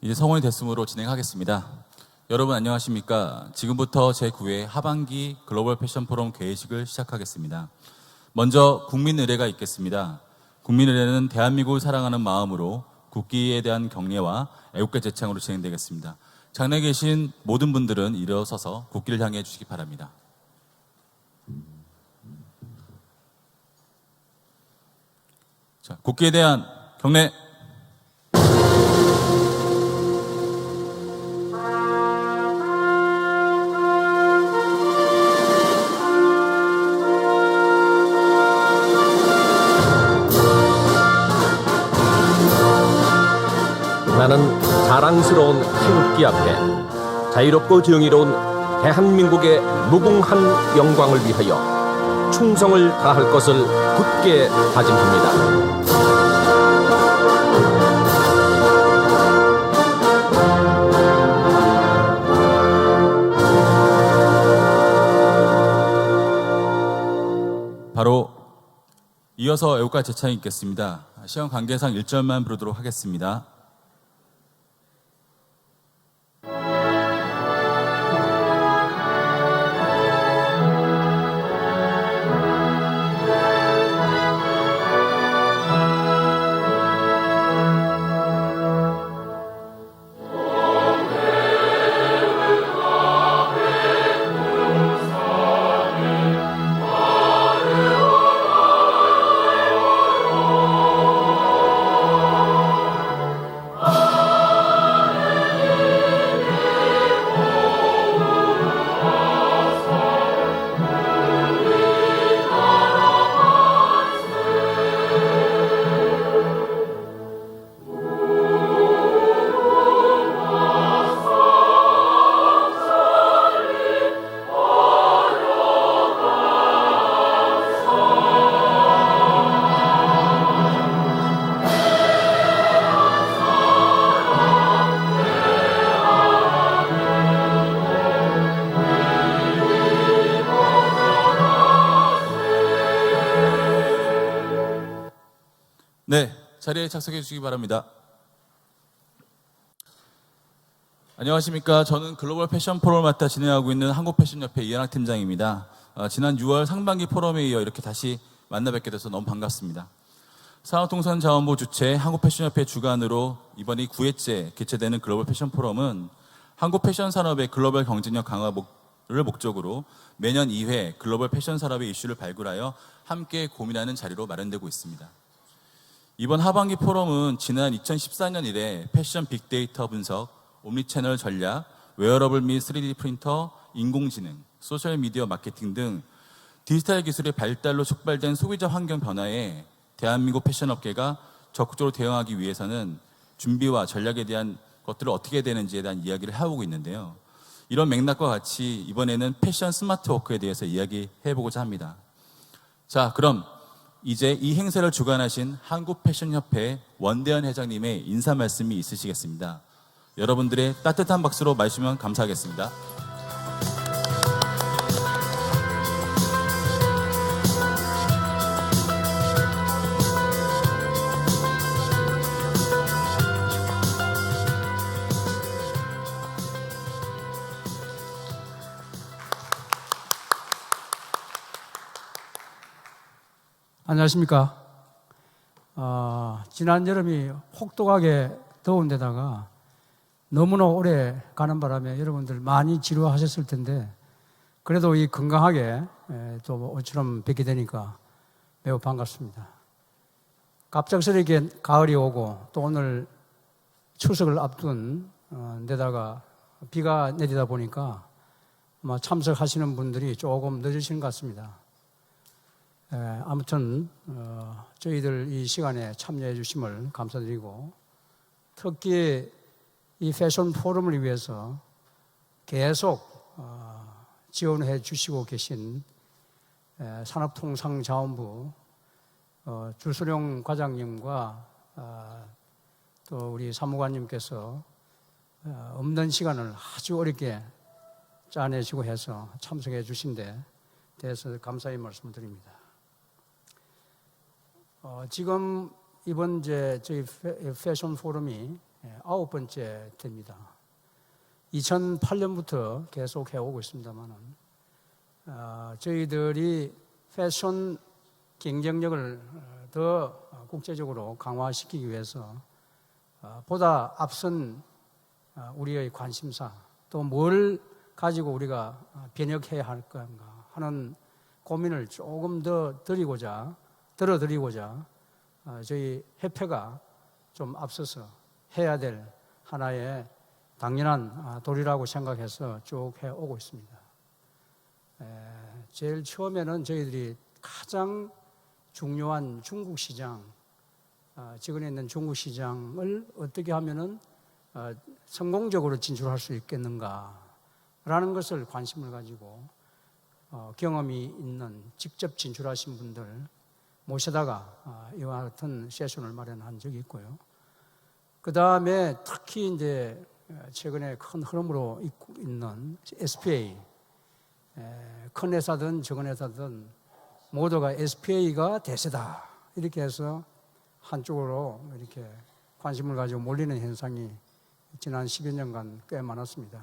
이제 성원이 됐으므로 진행하겠습니다. 여러분 안녕하십니까? 지금부터 제9회 하반기 글로벌 패션 포럼 개회식을 시작하겠습니다. 먼저 국민 의례가 있겠습니다. 국민 의례는 대한민국을 사랑하는 마음으로 국기에 대한 경례와 애국가 제창으로 진행되겠습니다. 장내에 계신 모든 분들은 일어서서 국기를 향해 주시기 바랍니다. 자, 국기에 대한 경례. 나는 자랑스러운 태극기 앞에 자유롭고 정의로운 대한민국의 무궁한 영광을 위하여 충성을 다할 것을 굳게 다짐합니다. 바로 이어서 애국가 제창이 있겠습니다. 시간 관계상 1절만 부르도록 하겠습니다. 네, 자리에 착석해 주시기 바랍니다. 안녕하십니까? 저는 글로벌 패션 포럼을 맡아 진행하고 있는 한국패션협회 이현학 팀장입니다. 지난 6월 상반기 포럼에 이어 이렇게 다시 만나 뵙게 돼서 너무 반갑습니다. 산업통상자원부 주최 한국패션협회 주관으로 이번이 9회째 개최되는 글로벌 패션 포럼은 한국 패션 산업의 글로벌 경쟁력 강화를 목적으로 매년 2회 글로벌 패션 산업의 이슈를 발굴하여 함께 고민하는 자리로 마련되고 있습니다. 이번 하반기 포럼은 지난 2014년 이래 패션 빅데이터 분석, 옴니채널 전략, 웨어러블 및 3D 프린터, 인공지능, 소셜미디어 마케팅 등 디지털 기술의 발달로 촉발된 소비자 환경 변화에 대한민국 패션업계가 적극적으로 대응하기 위해서는 준비와 전략에 대한 것들을 어떻게 해야 되는지에 대한 이야기를 해오고 있는데요. 이런 맥락과 같이 이번에는 패션 스마트워크에 대해서 이야기해보고자 합니다. 자, 그럼 이제 이 행사를 주관하신 한국패션협회 원대현 회장님의 인사 말씀이 있으시겠습니다. 여러분들의 따뜻한 박수로 맞으시면 감사하겠습니다. 안녕하십니까. 지난 여름이 혹독하게 더운 데다가 너무나 오래 가는 바람에 여러분들 많이 지루하셨을 텐데 그래도 이 건강하게 또 오처럼 뵙게 되니까 매우 반갑습니다. 갑작스럽게 가을이 오고 또 오늘 추석을 앞둔 데다가 비가 내리다 보니까 아마 참석하시는 분들이 조금 늦으신 것 같습니다. 아무튼 저희들 이 시간에 참여해 주심을 감사드리고 특히 이 패션 포럼을 위해서 계속 지원해 주시고 계신 산업통상자원부 주수룡 과장님과 또 우리 사무관님께서 없는 시간을 아주 어렵게 짜내시고 해서 참석해 주신 데 대해서 감사의 말씀을 드립니다. 지금 이번 저희 패션 포럼이 9번째 됩니다. 2008년부터 계속 해오고 있습니다만은 저희들이 패션 경쟁력을 더 국제적으로 강화시키기 위해서 보다 앞선 우리의 관심사 또 뭘 가지고 우리가 변혁해야 할 건가 하는 고민을 조금 더 들어드리고자 저희 협회가 좀 앞서서 해야 될 하나의 당연한 도리라고 생각해서 쭉 해오고 있습니다. 제일 처음에는 저희들이 가장 중요한 중국 시장, 지근에 있는 중국 시장을 어떻게 하면은 성공적으로 진출할 수 있겠는가라는 것을 관심을 가지고 경험이 있는 직접 진출하신 분들 모셔다가 이와 같은 세션을 마련한 적이 있고요. 그 다음에 특히 이제 최근에 큰 흐름으로 있는 SPA, 큰 회사든 적은 회사든 모두가 SPA가 대세다 이렇게 해서 한쪽으로 이렇게 관심을 가지고 몰리는 현상이 지난 10여 년간 꽤 많았습니다.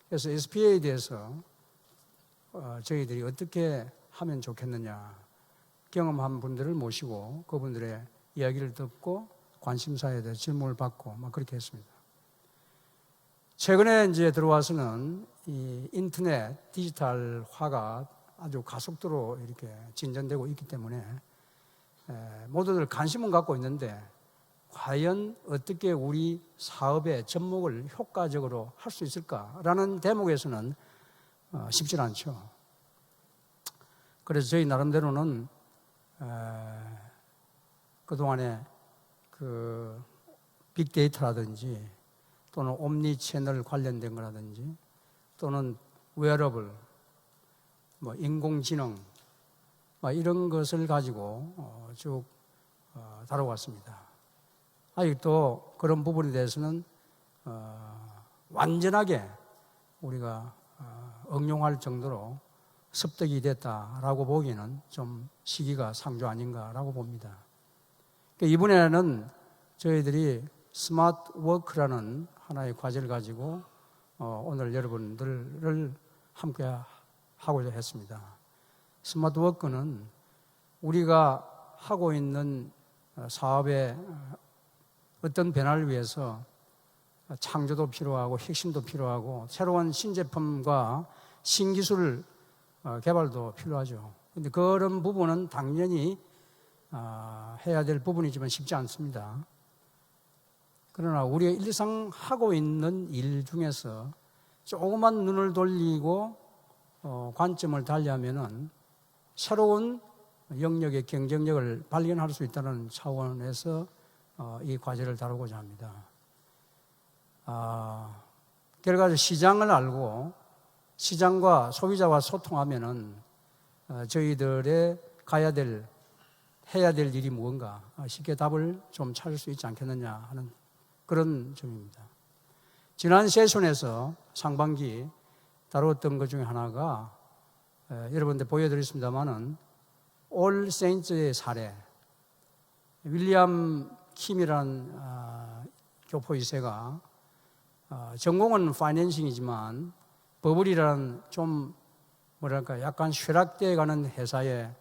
그래서 SPA에 대해서 저희들이 어떻게 하면 좋겠느냐, 경험한 분들을 모시고 그분들의 이야기를 듣고 관심사에 대해 질문을 받고 막 그렇게 했습니다. 최근에 이제 들어와서는 이 인터넷 디지털화가 아주 가속도로 이렇게 진전되고 있기 때문에 모두들 관심은 갖고 있는데 과연 어떻게 우리 사업의 접목을 효과적으로 할 수 있을까라는 대목에서는 쉽지 않죠. 그래서 저희 나름대로는 그동안에 그 빅데이터라든지 또는 옴니 채널 관련된 거라든지 또는 웨어러블, 인공지능 이런 것을 가지고 쭉 다뤄왔습니다. 아직도 그런 부분에 대해서는 완전하게 우리가 응용할 정도로 습득이 됐다라고 보기에는 좀 시기가 상조 아닌가라고 봅니다. 이번에는 저희들이 스마트 워크라는 하나의 과제를 가지고 오늘 여러분들을 함께 하고자 했습니다. 스마트 워크는 우리가 하고 있는 사업의 어떤 변화를 위해서 창조도 필요하고 혁신도 필요하고 새로운 신제품과 신기술 개발도 필요하죠. 그런데 그런 부분은 당연히 해야 될 부분이지만 쉽지 않습니다. 그러나 우리가 일상 하고 있는 일 중에서 조그만 눈을 돌리고 관점을 달리하면은 새로운 영역의 경쟁력을 발견할 수 있다는 차원에서 이 과제를 다루고자 합니다. 결과적으로 시장을 알고 시장과 소비자와 소통하면은 저희들의 해야 될 일이 무언가 쉽게 답을 좀 찾을 수 있지 않겠느냐 하는 그런 점입니다. 지난 세션에서 상반기 다루었던 것 중에 하나가 여러분들 보여드렸습니다마는 올 세인트의 사례, 윌리엄 킴이라는 교포 2세가 전공은 파이낸싱이지만 버블이라는 좀 약간 쇠락되어 가는 회사의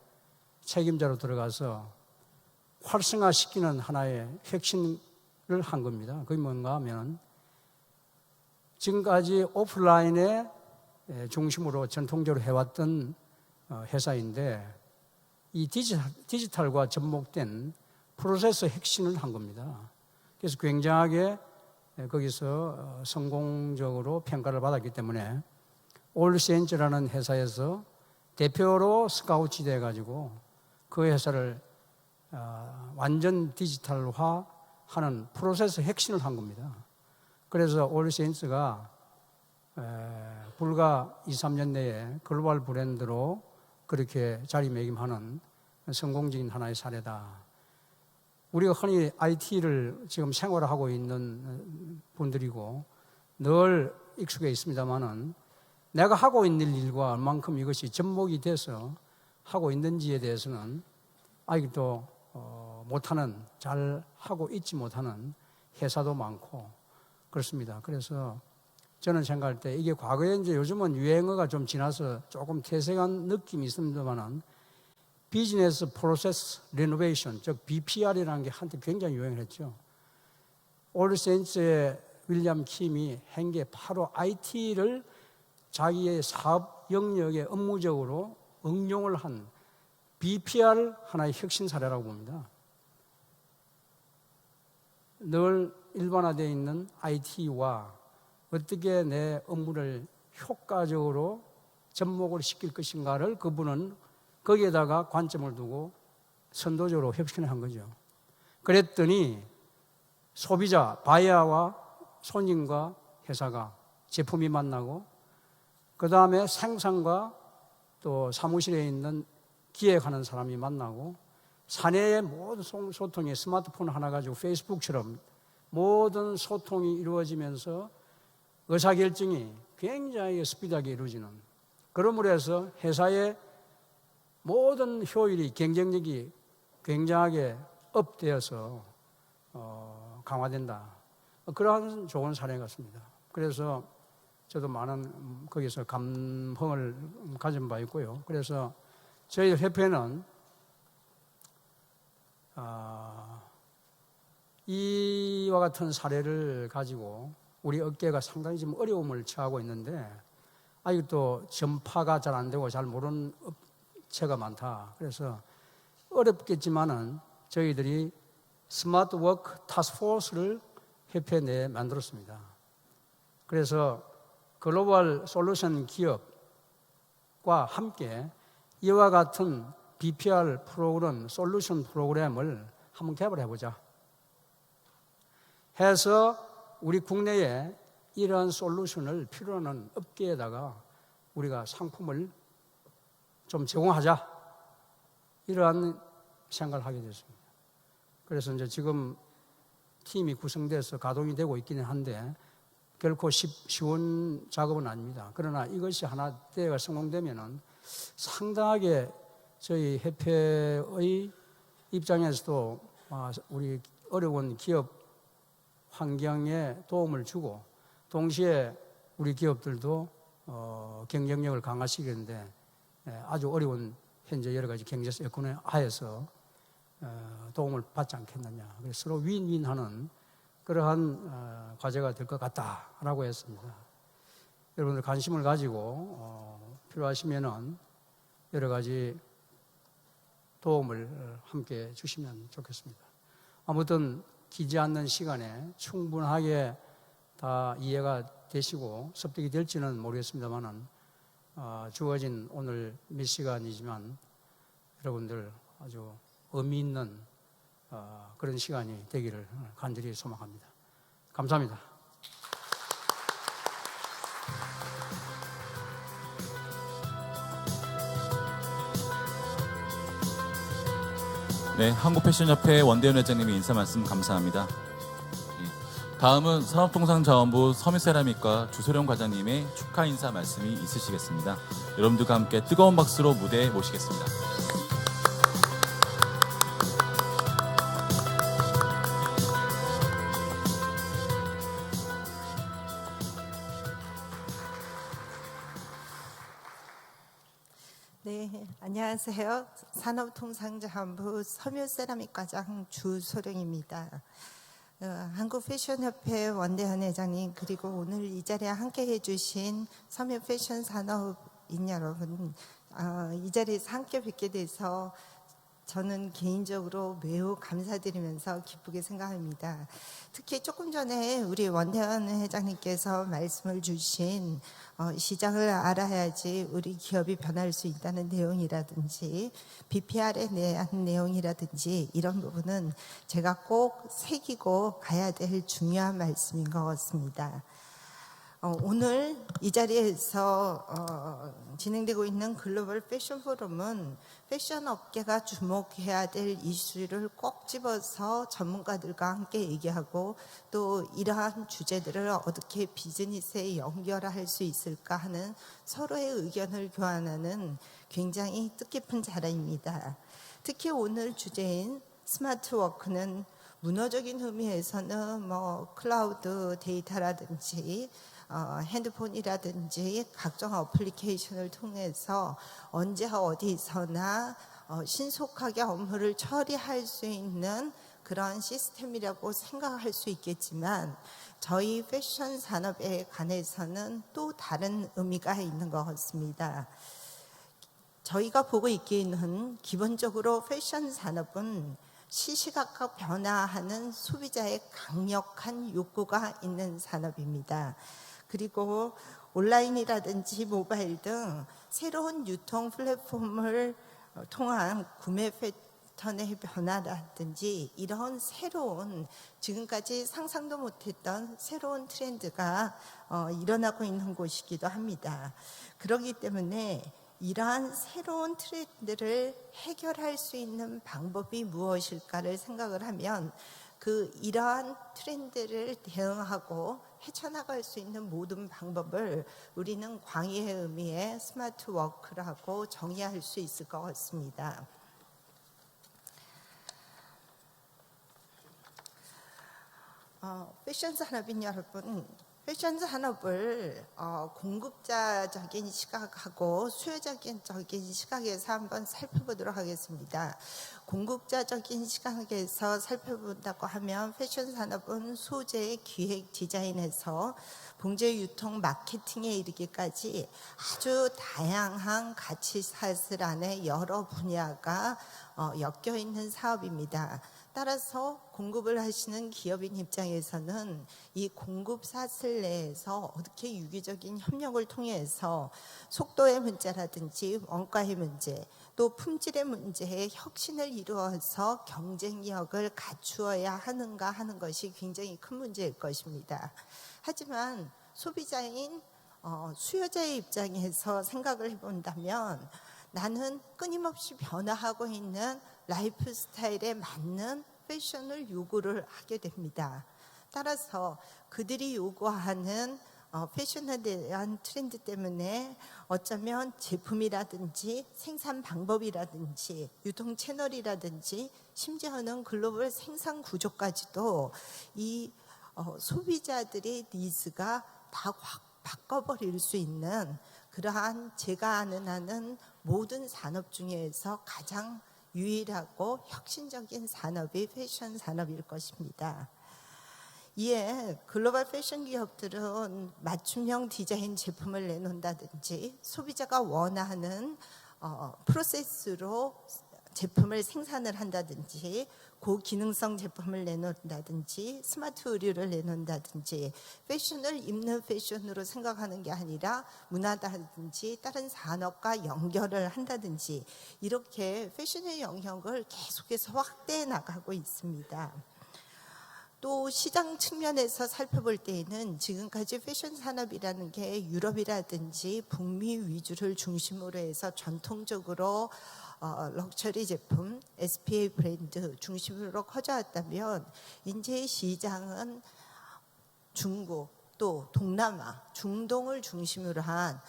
책임자로 들어가서 활성화시키는 하나의 혁신을 한 겁니다. 그게 뭔가 하면 지금까지 오프라인에 중심으로 전통적으로 해왔던 회사인데 이 디지털과 접목된 프로세스 혁신을 한 겁니다. 그래서 굉장하게 거기서 성공적으로 평가를 받았기 때문에 올센즈라는 회사에서 대표로 스카우트 돼가지고 그 회사를 완전 디지털화하는 프로세스 혁신을 한 겁니다. 그래서 올센즈가 불과 2, 3년 내에 글로벌 브랜드로 그렇게 자리매김하는 성공적인 하나의 사례다. 우리가 흔히 IT를 지금 생활하고 있는 분들이고 늘 익숙해 있습니다만은 내가 하고 있는 일과 얼만큼 이것이 접목이 돼서 하고 있는지에 대해서는 아직도 못하는, 잘 하고 있지 못하는 회사도 많고 그렇습니다. 그래서 저는 생각할 때 이게 과거에 이제 요즘은 유행어가 좀 지나서 조금 퇴색한 느낌이 있습니다만은 비즈니스 프로세스 리노베이션, 즉 BPR이라는 게 한때 굉장히 유행을 했죠. 올센스의 윌리엄 킴이 한 게 바로 IT를 자기의 사업 영역에 업무적으로 응용을 한 BPR 하나의 혁신 사례라고 봅니다. 늘 일반화되어 있는 IT와 어떻게 내 업무를 효과적으로 접목을 시킬 것인가를 그분은 거기에다가 관점을 두고 선도적으로 혁신을 한 거죠. 그랬더니 소비자, 바이어와 손님과 회사가 제품이 만나고 그 다음에 생산과 또 사무실에 있는 기획하는 사람이 만나고 사내의 모든 소통이 스마트폰 하나 가지고 페이스북처럼 모든 소통이 이루어지면서 의사결정이 굉장히 스피드하게 이루어지는, 그러므로 해서 회사의 모든 효율이, 경쟁력이 굉장하게 업되어서 강화된다. 그러한 좋은 사례 같습니다. 그래서 저도 많은 거기서 감흥을 가진 바 있고요. 그래서 저희 협회는 이와 같은 사례를 가지고 우리 업계가 상당히 지금 어려움을 처하고 있는데 아직도 전파가 잘 안 되고 잘 모르는 업체가 많다. 그래서 어렵겠지만은 저희들이 스마트 워크 타스크포스를 협회 내에 만들었습니다. 그래서 글로벌 솔루션 기업과 함께 이와 같은 BPR 프로그램, 솔루션 프로그램을 한번 개발해보자 해서 우리 국내에 이러한 솔루션을 필요로 하는 업계에다가 우리가 상품을 좀 제공하자, 이러한 생각을 하게 됐습니다. 그래서 이제 지금 팀이 구성돼서 가동이 되고 있기는 한데 결코 쉬운 작업은 아닙니다. 그러나 이것이 하나 대회가 성공되면은 상당하게 저희 협회의 입장에서도 우리 어려운 기업 환경에 도움을 주고 동시에 우리 기업들도 경쟁력을 강화시키는데 아주 어려운 현재 여러 가지 경제적 여건에 하에서 도움을 받지 않겠느냐. 그래서 서로 윈윈하는 그러한 과제가 될 것 같다라고 했습니다. 여러분들 관심을 가지고 필요하시면은 여러 가지 도움을 함께 주시면 좋겠습니다. 아무튼 기지 않는 시간에 충분하게 다 이해가 되시고 습득이 될지는 모르겠습니다만은 주어진 오늘 몇 시간이지만 여러분들 아주 의미 있는 그런 시간이 되기를 간절히 소망합니다. 감사합니다. 네, 한국패션협회 원대현 회장님의 인사 말씀 감사합니다. 다음은 산업통상자원부 서미세라믹과 주소령 과장님의 축하 인사 말씀이 있으시겠습니다. 여러분들과 함께 뜨거운 박수로 무대에 모시겠습니다. 네, 안녕하세요. 산업통상자원부 섬유세라믹 과장 주소령입니다. 한국패션협회 원대현 회장님, 그리고 오늘 이 자리에 함께해 주신 섬유 패션 산업인 여러분, 이 자리에서 함께 뵙게 돼서 저는 개인적으로 매우 감사드리면서 기쁘게 생각합니다. 특히 조금 전에 우리 원대현 회장님께서 말씀을 주신 시장을 알아야지 우리 기업이 변할 수 있다는 내용이라든지 BPR에 대한 내용이라든지 이런 부분은 제가 꼭 새기고 가야 될 중요한 말씀인 것 같습니다. 오늘 이 자리에서 진행되고 있는 글로벌 패션 포럼은 패션 업계가 주목해야 될 이슈를 꼭 집어서 전문가들과 함께 얘기하고 또 이러한 주제들을 어떻게 비즈니스에 연결할 수 있을까 하는 서로의 의견을 교환하는 굉장히 뜻깊은 자리입니다. 특히 오늘 주제인 스마트 워크는 문화적인 의미에서는 뭐 클라우드 데이터라든지 핸드폰이라든지 각종 어플리케이션을 통해서 언제 어디서나 신속하게 업무를 처리할 수 있는 그런 시스템이라고 생각할 수 있겠지만 저희 패션 산업에 관해서는 또 다른 의미가 있는 것 같습니다. 저희가 보고 있기는 기본적으로 패션 산업은 시시각각 변화하는 소비자의 강력한 욕구가 있는 산업입니다. 그리고 온라인이라든지 모바일 등 새로운 유통 플랫폼을 통한 구매 패턴의 변화라든지 이런 새로운 지금까지 상상도 못했던 새로운 트렌드가 일어나고 있는 곳이기도 합니다. 그렇기 때문에 이러한 새로운 트렌드를 해결할 수 있는 방법이 무엇일까를 생각을 하면 이러한 트렌드를 대응하고 헤쳐나갈 수 있는 모든 방법을 우리는 광의의 의미의 스마트 워크라고 정의할 수 있을 것 같습니다. 패션 산업인 여러분, 패션 산업을 공급자적인 시각하고 수요자적인 시각에서 한번 살펴보도록 하겠습니다. 공급자적인 시각에서 살펴본다고 하면 패션 산업은 소재, 기획, 디자인에서 봉제, 유통, 마케팅에 이르기까지 아주 다양한 가치사슬 안에 여러 분야가 엮여 있는 사업입니다. 따라서 공급을 하시는 기업인 입장에서는 이 공급 사슬 내에서 어떻게 유기적인 협력을 통해서 속도의 문제라든지 원가의 문제, 또 품질의 문제에 혁신을 이루어서 경쟁력을 갖추어야 하는가 하는 것이 굉장히 큰 문제일 것입니다. 하지만 소비자인 수요자의 입장에서 생각을 해본다면 나는 끊임없이 변화하고 있는 라이프 스타일에 맞는 패션을 요구를 하게 됩니다. 따라서 그들이 요구하는 패션에 대한 트렌드 때문에 어쩌면 제품이라든지 생산 방법이라든지 유통 채널이라든지 심지어는 글로벌 생산 구조까지도 이 소비자들의 니즈가 다 확 바꿔버릴 수 있는 그러한 제가 아는 한은 모든 산업 중에서 가장 유일하고 혁신적인 산업이 패션 산업일 것입니다. 이에 글로벌 패션 기업들은 맞춤형 디자인 제품을 내놓는다든지 소비자가 원하는 프로세스로 제품을 생산을 한다든지 고기능성 제품을 내놓는다든지 스마트 의류를 내놓는다든지 패션을 입는 패션으로 생각하는 게 아니라 문화다든지 다른 산업과 연결을 한다든지 이렇게 패션의 영역을 계속해서 확대해 나가고 있습니다. 또 시장 측면에서 살펴볼 때에는 지금까지 패션 산업이라는 게 유럽이라든지 북미 위주를 중심으로 해서 전통적으로 럭셔리 제품, SPA 브랜드 중심으로 커져왔다면 이제 시장은 중국 또 동남아, 중동을 중심으로 한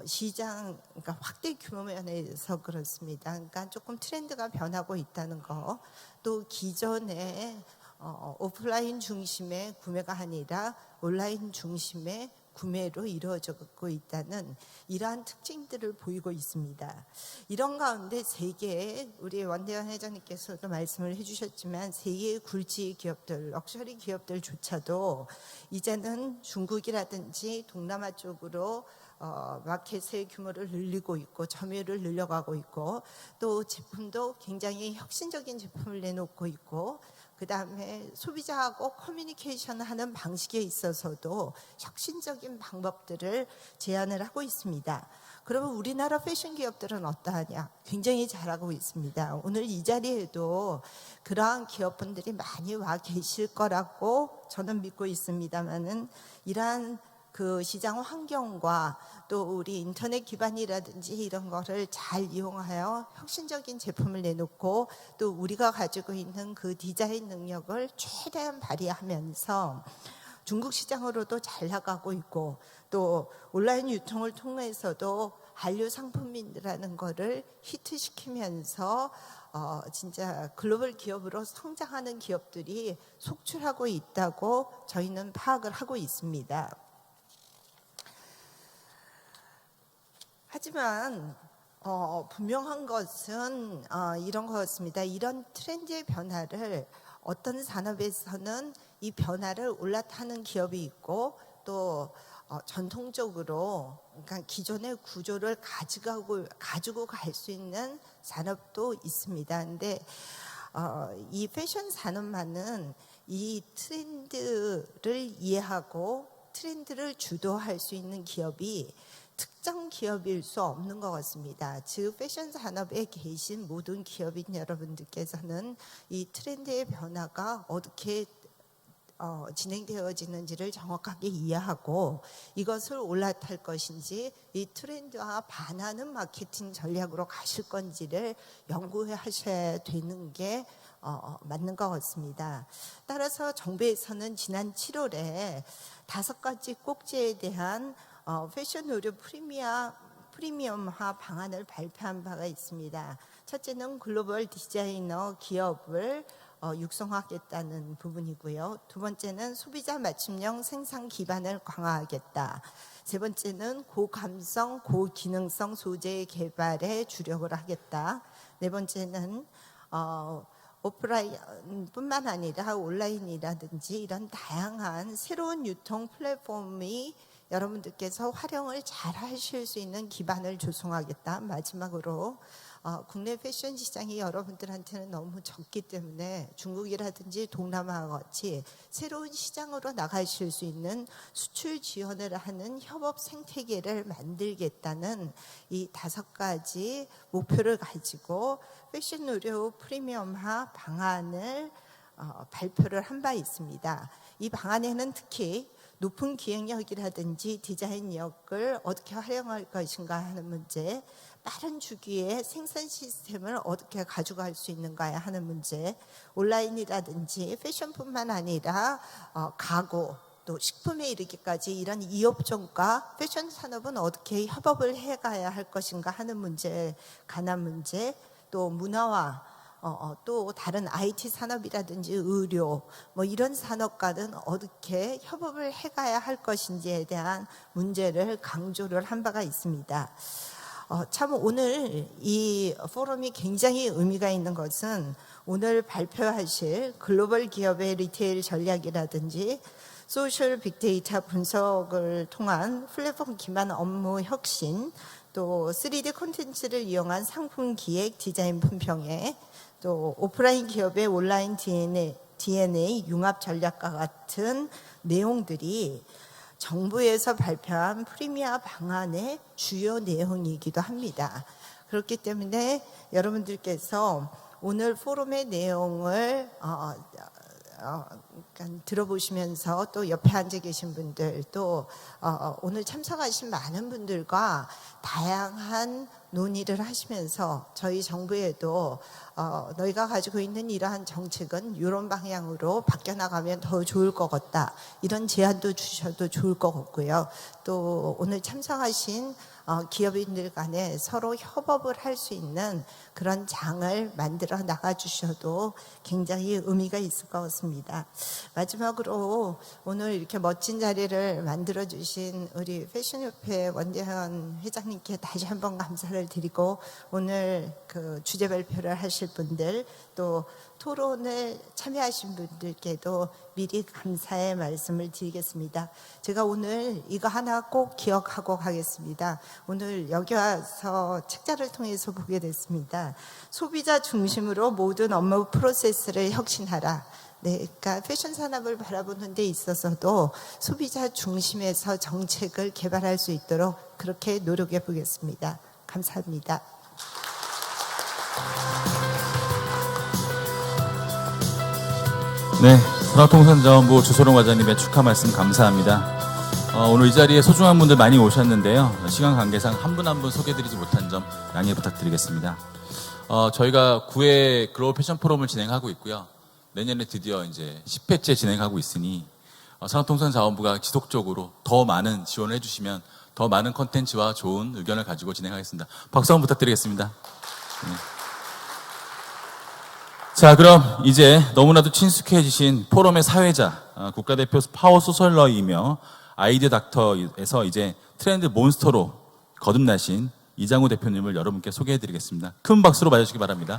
시장 그러니까 확대 규모 면에서 그렇습니다. 그러니까 조금 트렌드가 변하고 있다는 거, 또 기존에 오프라인 중심의 구매가 아니라 온라인 중심의 구매로 이루어지고 있다는 이러한 특징들을 보이고 있습니다. 이런 가운데 세계의 우리 원대현 회장님께서도 말씀을 해주셨지만 세계의 굴지 기업들, 럭셔리 기업들조차도 이제는 중국이라든지 동남아 쪽으로 마켓의 규모를 늘리고 있고 점유율을 늘려가고 있고 또 제품도 굉장히 혁신적인 제품을 내놓고 있고 그 다음에 소비자하고 커뮤니케이션을 하는 방식에 있어서도 혁신적인 방법들을 제안을 하고 있습니다. 그러면 우리나라 패션 기업들은 어떠하냐? 굉장히 잘하고 있습니다. 오늘 이 자리에도 그러한 기업분들이 많이 와 계실 거라고 저는 믿고 있습니다만은 이러한 그 시장 환경과 또 우리 인터넷 기반이라든지 이런 거를 잘 이용하여 혁신적인 제품을 내놓고 또 우리가 가지고 있는 그 디자인 능력을 최대한 발휘하면서 중국 시장으로도 잘 나가고 있고 또 온라인 유통을 통해서도 한류 상품이라는 거를 히트시키면서 진짜 글로벌 기업으로 성장하는 기업들이 속출하고 있다고 저희는 파악을 하고 있습니다. 하지만 분명한 것은 이런 거였습니다. 이런 트렌드의 변화를 어떤 산업에서는 이 변화를 올라타는 기업이 있고 또 전통적으로 그러니까 기존의 구조를 가지고 갈 수 있는 산업도 있습니다. 근데 이 패션 산업만은 이 트렌드를 이해하고 트렌드를 주도할 수 있는 기업이 특정 기업일 수 없는 것 같습니다. 즉 패션 산업에 계신 모든 기업인 여러분들께서는 이 트렌드의 변화가 어떻게 진행되어지는지를 정확하게 이해하고 이것을 올라탈 것인지 이 트렌드와 반하는 마케팅 전략으로 가실 건지를 연구하셔야 되는 게 맞는 것 같습니다. 따라서 정부에서는 지난 7월에 5가지 꼭지에 대한 패션 의류 프리미엄화 방안을 발표한 바가 있습니다. 첫째는 글로벌 디자이너 기업을 육성하겠다는 부분이고요. 두 번째는 소비자 맞춤형 생산 기반을 강화하겠다. 세 번째는 고감성, 고기능성 소재 개발에 주력을 하겠다. 네 번째는 오프라인뿐만 아니라 온라인이라든지 이런 다양한 새로운 유통 플랫폼이 여러분들께서 활용을 잘 하실 수 있는 기반을 조성하겠다. 마지막으로 국내 패션 시장이 여러분들한테는 너무 적기 때문에 중국이라든지 동남아와 같이 새로운 시장으로 나가실 수 있는 수출 지원을 하는 협업 생태계를 만들겠다는 이 5가지 목표를 가지고 패션 의류 프리미엄화 방안을 발표를 한 바 있습니다. 이 방안에는 특히 높은 기획력이라든지 디자인력을 어떻게 활용할 것인가 하는 문제, 빠른 주기에 생산 시스템을 어떻게 가져갈 수 있는가 하는 문제, 온라인이라든지 패션뿐만 아니라 가구, 또 식품에 이르기까지 이런 이업종과 패션 산업은 어떻게 협업을 해가야 할 것인가 하는 문제에 관한 문제, 또 문화와 또 다른 IT 산업이라든지 의료 뭐 이런 산업과는 어떻게 협업을 해가야 할 것인지에 대한 문제를 강조를 한 바가 있습니다. 참 오늘 이 포럼이 굉장히 의미가 있는 것은 오늘 발표하실 글로벌 기업의 리테일 전략이라든지 소셜 빅데이터 분석을 통한 플랫폼 기반 업무 혁신, 또 3D 콘텐츠를 이용한 상품 기획, 디자인 품평회, 또 오프라인 기업의 온라인 DNA 융합 전략과 같은 내용들이 정부에서 발표한 프리미엄 방안의 주요 내용이기도 합니다. 그렇기 때문에 여러분들께서 오늘 포럼의 내용을 들어보시면서 또 옆에 앉아 계신 분들 또 오늘 참석하신 많은 분들과 다양한 논의를 하시면서 저희 정부에도 너희가 가지고 있는 이러한 정책은 이런 방향으로 바뀌어나가면 더 좋을 것 같다. 이런 제안도 주셔도 좋을 것 같고요. 또 오늘 참석하신 기업인들 간에 서로 협업을 할 수 있는 그런 장을 만들어 나가주셔도 굉장히 의미가 있을 것 같습니다. 마지막으로 오늘 이렇게 멋진 자리를 만들어주신 우리 패션협회 원대현 회장님께 다시 한번 감사를 드리고 오늘 그 주제 발표를 하실 분들 또 토론을 참여하신 분들께도 미리 감사의 말씀을 드리겠습니다. 제가 오늘 이거 하나 꼭 기억하고 가겠습니다. 오늘 여기 와서 책자를 통해서 보게 됐습니다. 소비자 중심으로 모든 업무 프로세스를 혁신하라. 네, 그러니까 패션 산업을 바라보는 데 있어서도 소비자 중심에서 정책을 개발할 수 있도록 그렇게 노력해 보겠습니다. 감사합니다. 네, 산업통상자원부 주소롱 과장님의 축하 말씀 감사합니다. 오늘 이 자리에 소중한 분들 많이 오셨는데요. 시간 관계상 한 분 한 분 소개드리지 못한 점 양해 부탁드리겠습니다. 저희가 9회 글로벌 패션 포럼을 진행하고 있고요. 내년에 드디어 이제 10회째 진행하고 있으니 산업통상자원부가 지속적으로 더 많은 지원을 해주시면 더 많은 컨텐츠와 좋은 의견을 가지고 진행하겠습니다. 박수 한번 부탁드리겠습니다. 네. 자, 그럼 이제 너무나도 친숙해지신 포럼의 사회자, 국가대표 파워 소설러이며 아이디어 닥터에서 이제 트렌드 몬스터로 거듭나신 이장우 대표님을 여러분께 소개해드리겠습니다. 큰 박수로 맞아주시기 바랍니다.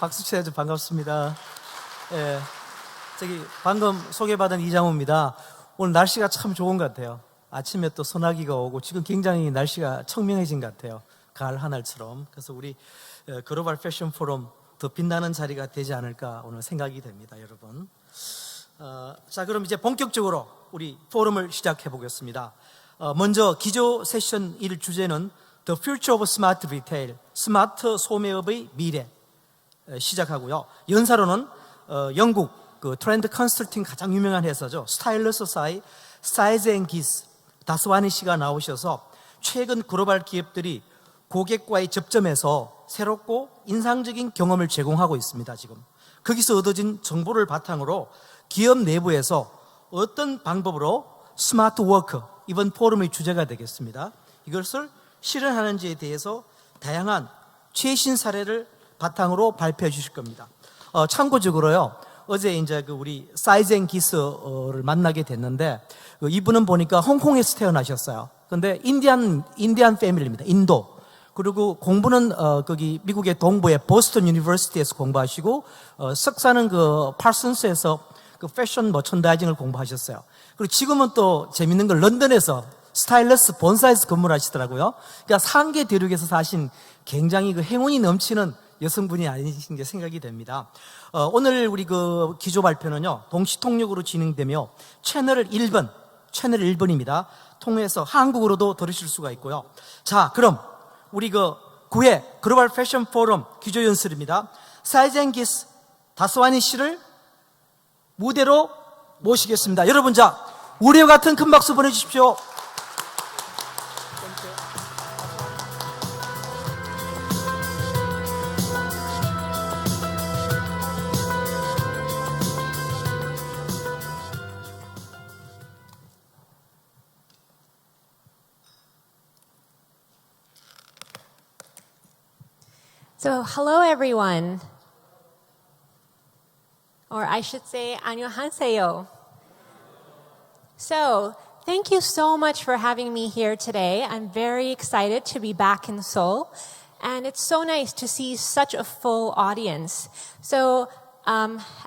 박수 쳐야죠. 반갑습니다. 예, 방금 소개받은 이장우입니다. 오늘 날씨가 참 좋은 것 같아요. 아침에 또 소나기가 오고 지금 굉장히 날씨가 청명해진 것 같아요. 가을 하늘처럼. 그래서 우리 글로벌 패션 포럼 더 빛나는 자리가 되지 않을까 오늘 생각이 됩니다, 여러분. 자, 그럼 이제 본격적으로 우리 포럼을 시작해 보겠습니다. 먼저 기조 세션 1 주제는 The Future of Smart Retail, 스마트 소매업의 미래 시작하고요. 연사로는 영국 그 트렌드 컨설팅 가장 유명한 회사죠. 스타일러스 사이 사이즈 앤 기스 다스와니 씨가 나오셔서 최근 글로벌 기업들이 고객과의 접점에서 새롭고 인상적인 경험을 제공하고 있습니다. 지금 거기서 얻어진 정보를 바탕으로 기업 내부에서 어떤 방법으로 스마트 워크, 이번 포럼의 주제가 되겠습니다. 이것을 실현하는지에 대해서 다양한 최신 사례를 바탕으로 발표해 주실 겁니다. 참고적으로요, 어제 이제 우리 사이즈 앤 기스를 만나게 됐는데 이분은 보니까 홍콩에서 태어나셨어요. 근데 인디안 패밀리입니다. 인도. 그리고 공부는 거기 미국의 동부의 보스턴 유니버시티에서 공부하시고 석사는 그 파슨스에서 그 패션 머천다이징을 공부하셨어요. 그리고 지금은 또 재밌는 걸 런던에서 스타일러스 본사에서 근무를 하시더라고요. 그러니까 상계 대륙에서 사신 굉장히 그 행운이 넘치는 여성분이 아니신 게 생각이 됩니다. 오늘 우리 그 기조 발표는요, 동시 통역으로 진행되며 채널 1번입니다. 통해서 한국어로도 들으실 수가 있고요. 자, 그럼 우리 그 9회 글로벌 패션 포럼 기조 연설입니다. 사이즈 앤 기스 다스와니 씨를 무대로 모시겠습니다. 여러분, 자, 우리와 같은 큰 박수 보내주십시오. So, hello everyone. Or I should say, 안녕하세요. So, thank you so much for having me here today. I'm very excited to be back in Seoul. And it's so nice to see such a full audience. So,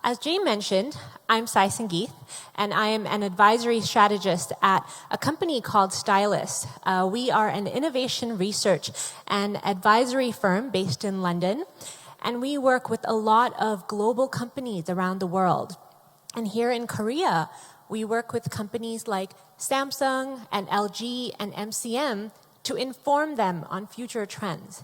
as Jane mentioned, I'm Sai Sangeeth, and I am an advisory strategist at a company called Stylus. We are an innovation research and advisory firm based in London, and we work with a lot of global companies around the world. And here in Korea, we work with companies like Samsung and LG and MCM to inform them on future trends.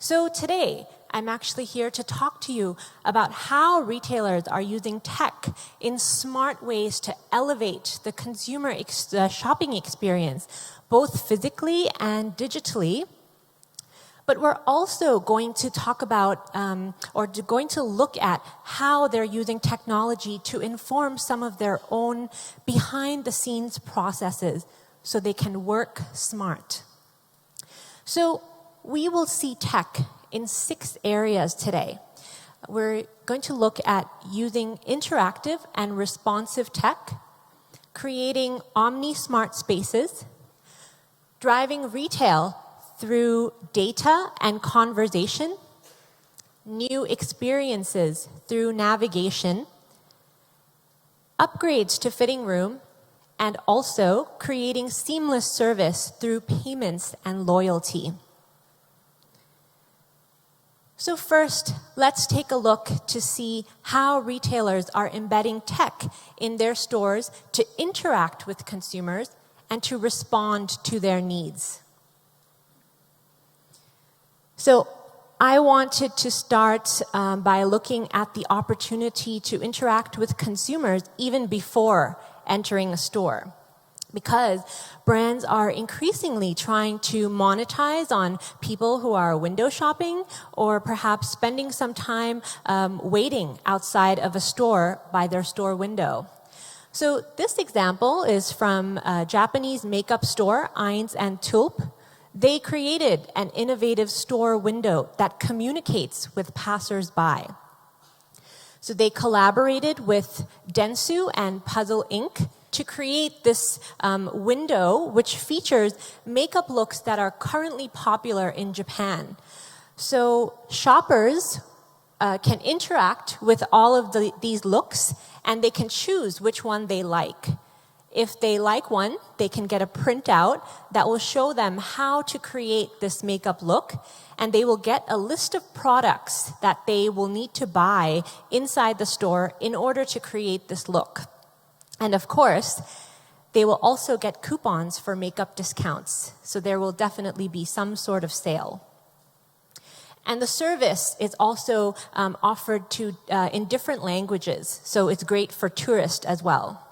So today, I'm actually here to talk to you about how retailers are using tech in smart ways to elevate the consumer shopping experience, both physically and digitally. But we're also going to talk about, going to look at how they're using technology to inform some of their own behind-the-scenes processes so they can work smart. So we will see tech in 6 areas today. We're going to look at using interactive and responsive tech, creating omni-smart spaces, driving retail through data and conversation, new experiences through navigation, upgrades to fitting room, and also creating seamless service through payments and loyalty. So first, let's take a look to see how retailers are embedding tech in their stores to interact with consumers and to respond to their needs. So I wanted to start by looking at the opportunity to interact with consumers even before entering a store, because brands are increasingly trying to monetize on people who are window shopping or perhaps spending some time waiting outside of a store by their store window. So this example is from a Japanese makeup store, Eins and Tulp. They created an innovative store window that communicates with passers-by. So they collaborated with Dentsu and Puzzle Inc. to create this window which features makeup looks that are currently popular in Japan. So shoppers can interact with all of these looks, and they can choose which one they like. If they like one, they can get a printout that will show them how to create this makeup look, and they will get a list of products that they will need to buy inside the store in order to create this look. And of course, they will also get coupons for makeup discounts, so there will definitely be some sort of sale. And the service is also offered in different languages, so it's great for tourists as well.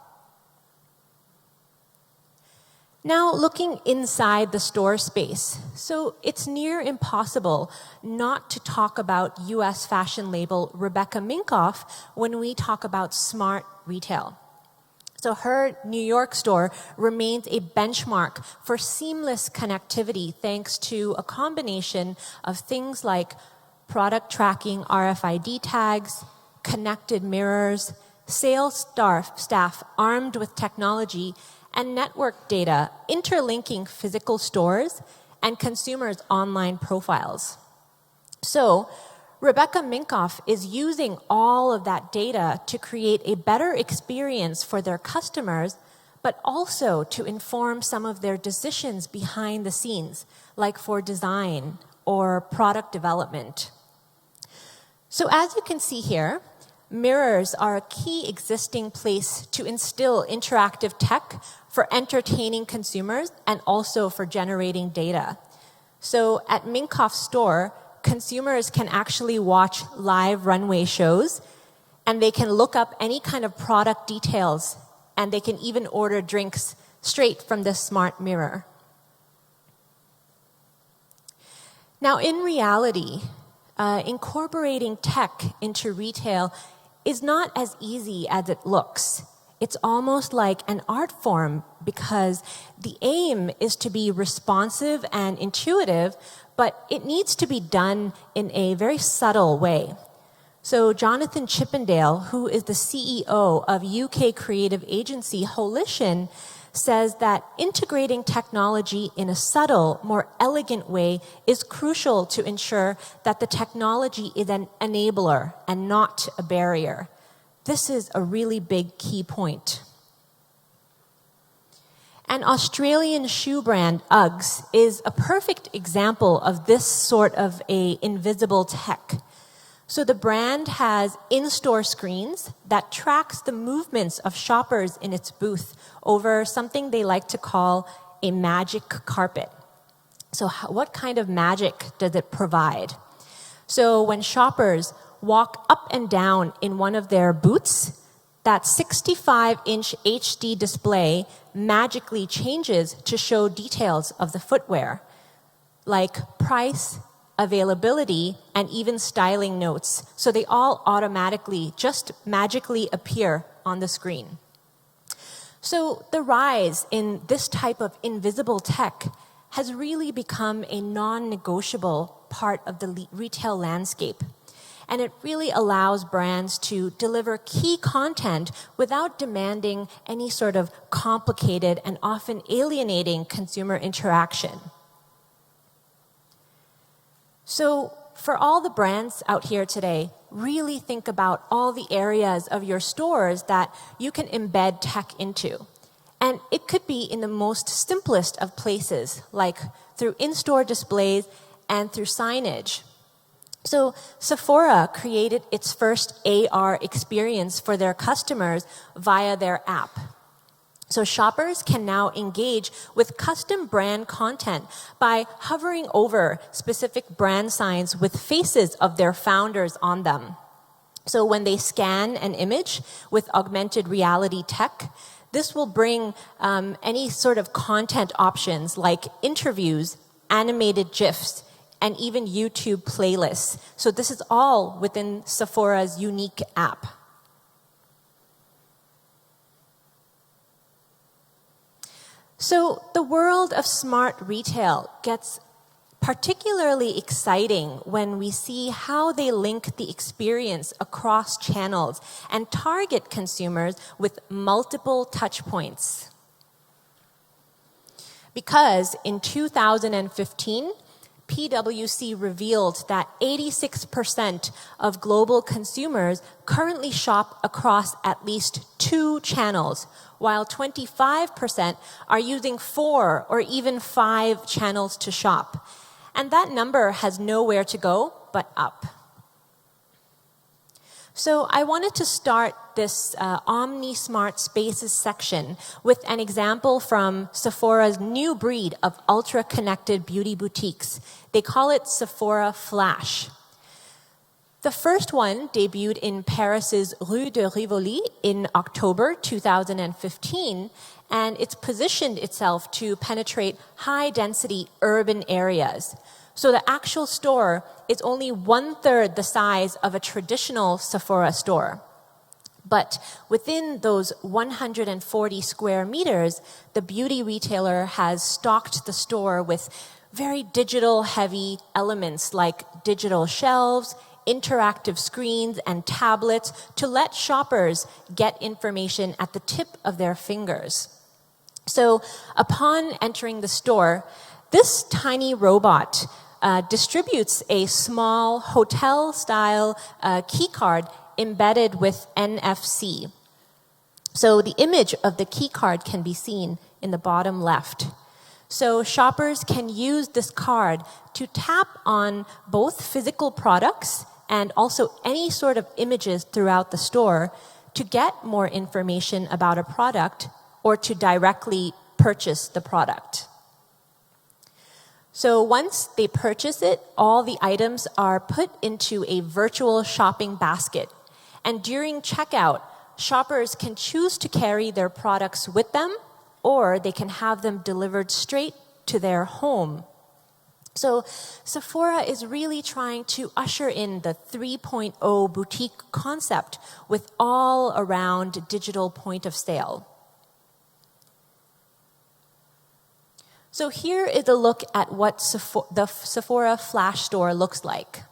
Now, looking inside the store space, so it's near impossible not to talk about US fashion label Rebecca Minkoff when we talk about smart retail. So her New York store remains a benchmark for seamless connectivity thanks to a combination of things like product tracking RFID tags, connected mirrors, sales staff armed with technology, and network data interlinking physical stores and consumers' online profiles. So Rebecca Minkoff is using all of that data to create a better experience for their customers, but also to inform some of their decisions behind the scenes, like for design or product development. So as you can see here, mirrors are a key existing place to instill interactive tech for entertaining consumers and also for generating data. So at Minkoff's store, consumers can actually watch live runway shows, and they can look up any kind of product details, and they can even order drinks straight from this smart mirror. Now, in reality, incorporating tech into retail is not as easy as it looks. It's almost like an art form because the aim is to be responsive and intuitive, but it needs to be done in a very subtle way. So Jonathan Chippendale, who is the CEO of UK creative agency Holition, says that integrating technology in a subtle, more elegant way is crucial to ensure that the technology is an enabler and not a barrier. This is a really big key point. An Australian shoe brand, Uggs, is a perfect example of this sort of a invisible tech. So the brand has in-store screens that tracks the movements of shoppers in its booth over something they like to call a magic carpet. So what kind of magic does it provide? So when shoppers walk up and down in one of their booths, that 65-inch HD display magically changes to show details of the footwear, like price, availability, and even styling notes. So they all automatically, just magically appear on the screen. So the rise in this type of invisible tech has really become a non-negotiable part of the retail landscape. And it really allows brands to deliver key content without demanding any sort of complicated and often alienating consumer interaction. So for all the brands out here today, really think about all the areas of your stores that you can embed tech into. And it could be in the most simplest of places, like through in-store displays and through signage. So Sephora created its first AR experience for their customers via their app. So shoppers can now engage with custom brand content by hovering over specific brand signs with faces of their founders on them. So when they scan an image with augmented reality tech, this will bring any sort of content options like interviews, animated GIFs, and even YouTube playlists. So this is all within Sephora's unique app. So the world of smart retail gets particularly exciting when we see how they link the experience across channels and target consumers with multiple touch points. Because in 2015, PwC revealed that 86% of global consumers currently shop across at least 2 channels, while 25% are using 4 or even 5 channels to shop. And that number has nowhere to go but up. So I wanted to start this Omni Smart Spaces section with an example from Sephora's new breed of ultra-connected beauty boutiques. They call it Sephora Flash. The first one debuted in Paris's Rue de Rivoli in October 2015, and it's positioned itself to penetrate high-density urban areas. So the actual store is only 1/3 the size of a traditional Sephora store. But within those 140 square meters, the beauty retailer has stocked the store with very digital-heavy elements like digital shelves, interactive screens, and tablets to let shoppers get information at the tip of their fingers. So upon entering the store, this tiny robot distributes a small hotel-style key card embedded with NFC. So the image of the key card can be seen in the bottom left. So shoppers can use this card to tap on both physical products and also any sort of images throughout the store to get more information about a product or to directly purchase the product. So once they purchase it, all the items are put into a virtual shopping basket. And during checkout, shoppers can choose to carry their products with them, or they can have them delivered straight to their home. So Sephora is really trying to usher in the 3.0 boutique concept with all around digital point of sale. So here is a look at what the Sephora Flash store looks like.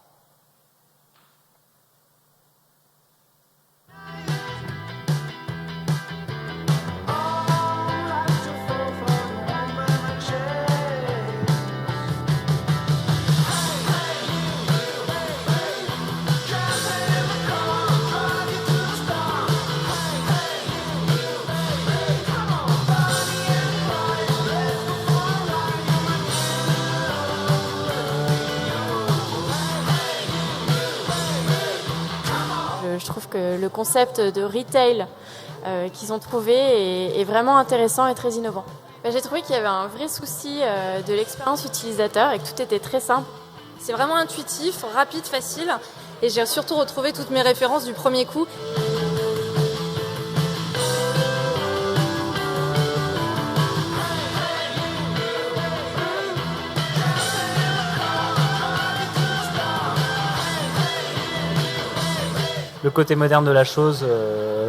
Je trouve que le concept de retail qu'ils ont trouvé est vraiment intéressant et très innovant. J'ai trouvé qu'il y avait un vrai souci de l'expérience utilisateur et que tout était très simple. C'est vraiment intuitif, rapide, facile et j'ai surtout retrouvé toutes mes références du premier coup. Le côté moderne de la chose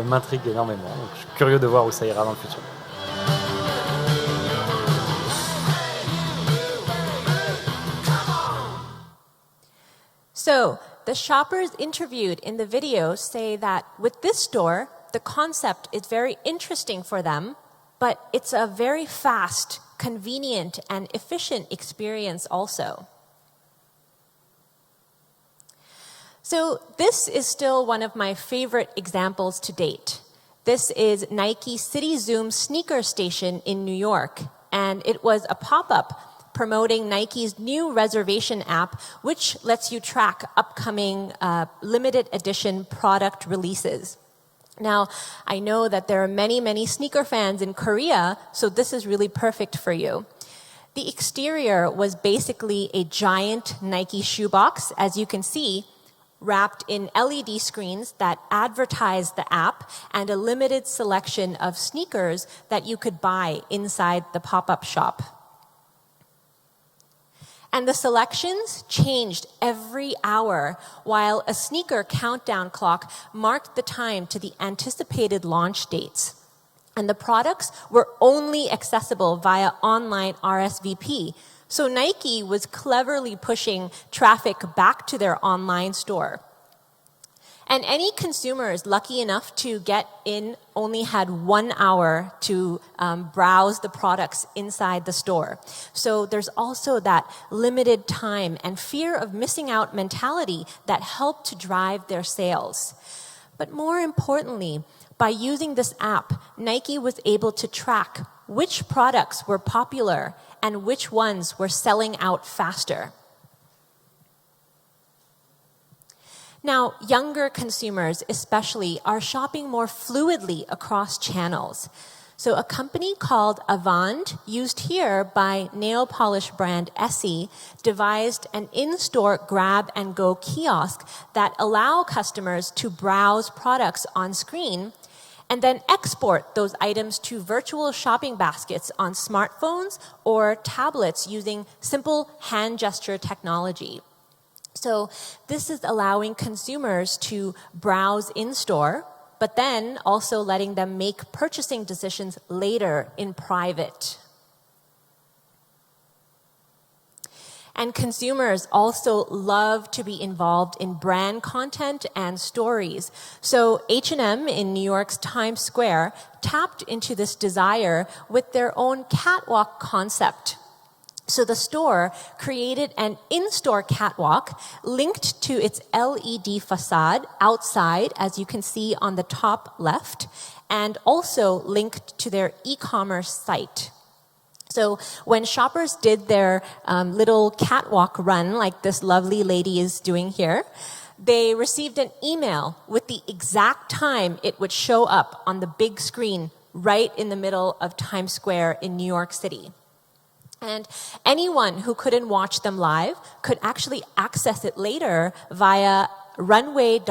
m'intrigue énormément. Donc, je suis curieux de voir où ça ira dans le futur. So, the shoppers interviewed in the video say that with this store, the concept is very interesting for them, but it's a very fast, convenient, and efficient experience also. So this is still one of my favorite examples to date. This is Nike City Zoom sneaker station in New York, and it was a pop-up promoting Nike's new reservation app, which lets you track upcoming limited edition product releases. Now, I know that there are many, many sneaker fans in Korea, so this is really perfect for you. The exterior was basically a giant Nike shoebox, as you can see, wrapped in LED screens that advertise the app and a limited selection of sneakers that you could buy inside the pop-up shop. And the selections changed every hour, while a sneaker countdown clock marked the time to the anticipated launch dates. And the products were only accessible via online RSVP. So Nike was cleverly pushing traffic back to their online store. And any consumers lucky enough to get in only had 1 hour to browse the products inside the store. So there's also that limited time and fear of missing out mentality that helped to drive their sales. But more importantly, by using this app, Nike was able to track which products were popular and which ones were selling out faster. Now, younger consumers especially are shopping more fluidly across channels. So a company called Avant, used here by nail polish brand Essie, devised an in-store grab-and-go kiosk that allow customers to browse products on screen and then export those items to virtual shopping baskets on smartphones or tablets using simple hand gesture technology. So this is allowing consumers to browse in-store, but then also letting them make purchasing decisions later in private. And consumers also love to be involved in brand content and stories. So H&M in New York's Times Square tapped into this desire with their own catwalk concept. So the store created an in-store catwalk linked to its LED facade outside, as you can see on the top left, and also linked to their e-commerce site. So when shoppers did their little catwalk run, like this lovely lady is doing here, they received an email with the exact time it would show up on the big screen right in the middle of Times Square in New York City. And anyone who couldn't watch them live could actually access it later via runway.hm.com.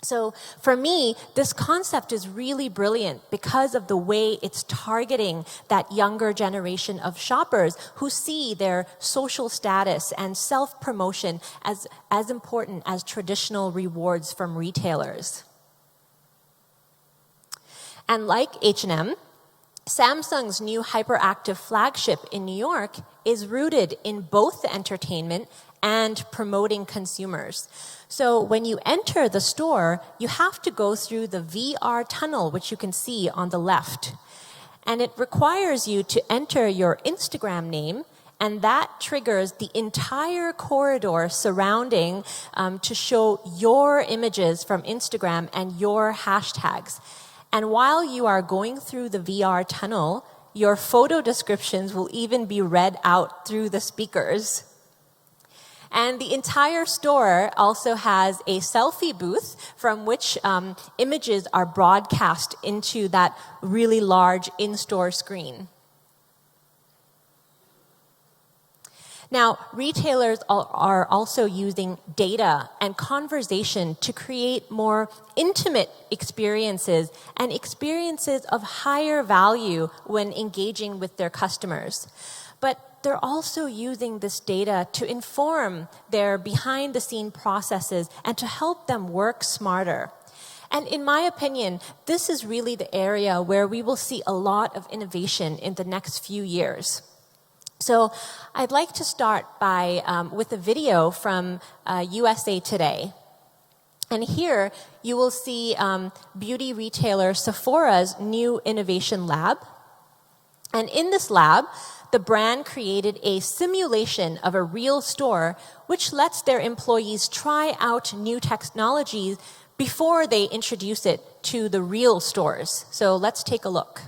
So for me, this concept is really brilliant because of the way it's targeting that younger generation of shoppers who see their social status and self-promotion as important as traditional rewards from retailers. And like H&M, Samsung's new hyperactive flagship in New York is rooted in both the entertainment and promoting consumers. So when you enter the store, you have to go through the VR tunnel, which you can see on the left. And it requires you to enter your Instagram name, and that triggers the entire corridor surrounding to show your images from Instagram and your hashtags. And while you are going through the VR tunnel, your photo descriptions will even be read out through the speakers. And the entire store also has a selfie booth from which images are broadcast into that really large in-store screen. Now, retailers are also using data and conversation to create more intimate experiences and experiences of higher value when engaging with their customers. But they're also using this data to inform their behind-the-scene processes and to help them work smarter. And in my opinion, this is really the area where we will see a lot of innovation in the next few years. So I'd like to start by with a video from USA Today. And here you will see beauty retailer Sephora's new innovation lab. And in this lab, the brand created a simulation of a real store which lets their employees try out new technologies before they introduce it to the real stores. So let's take a look.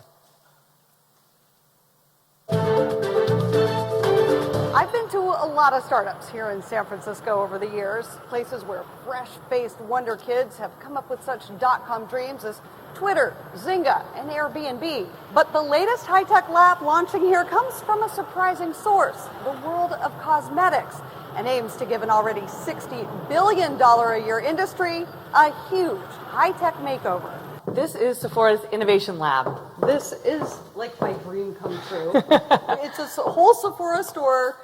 I've been to a lot of startups here in San Francisco over the years, places where fresh-faced wonder kids have come up with such dot-com dreams as Twitter, Zynga, and Airbnb. But the latest high-tech lab launching here comes from a surprising source, the world of cosmetics, and aims to give an already $60 billion a year industry a huge high-tech makeover. This is Sephora's Innovation Lab. This is like my dream come true. It's a whole Sephora store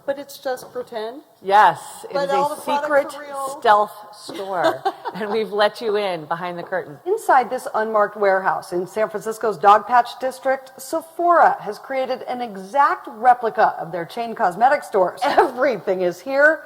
But it's just pretend? Yes, it But is all a the products secret are real? stealth store, and we've let you in behind the curtain. Inside this unmarked warehouse in San Francisco's Dogpatch District, Sephora has created an exact replica of their chain cosmetic stores. Everything is here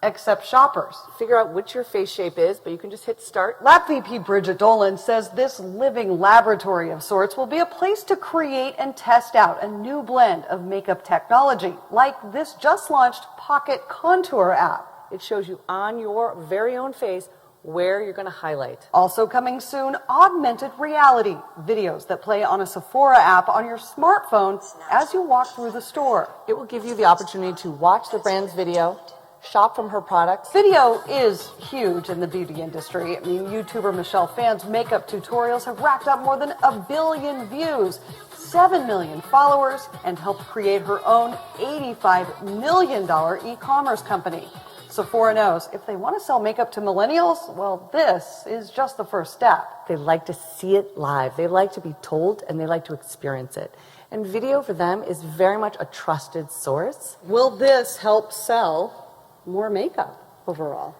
except shoppers. Figure out which your face shape is, but you can just hit start. Lab VP Bridget Dolan says this living laboratory of sorts will be a place to create and test out a new blend of makeup technology, like this just launched Pocket Contour app. It shows you on your very own face where you're going to highlight. Also coming soon, augmented reality videos that play on a Sephora app on your smartphone as you walk through the store. It will give you the opportunity to watch the brand's video, shop from her products. Video is huge in the beauty industry. I mean, YouTuber Michelle Phan's makeup tutorials have racked up more than 1 billion views, 7 million followers, and helped create her own $85 million e-commerce company. Sephora knows if they want to sell makeup to millennials, well, this is just the first step. They like to see it live. They like to be told, and they like to experience it. And video for them is very much a trusted source. Will this help sell more makeup overall?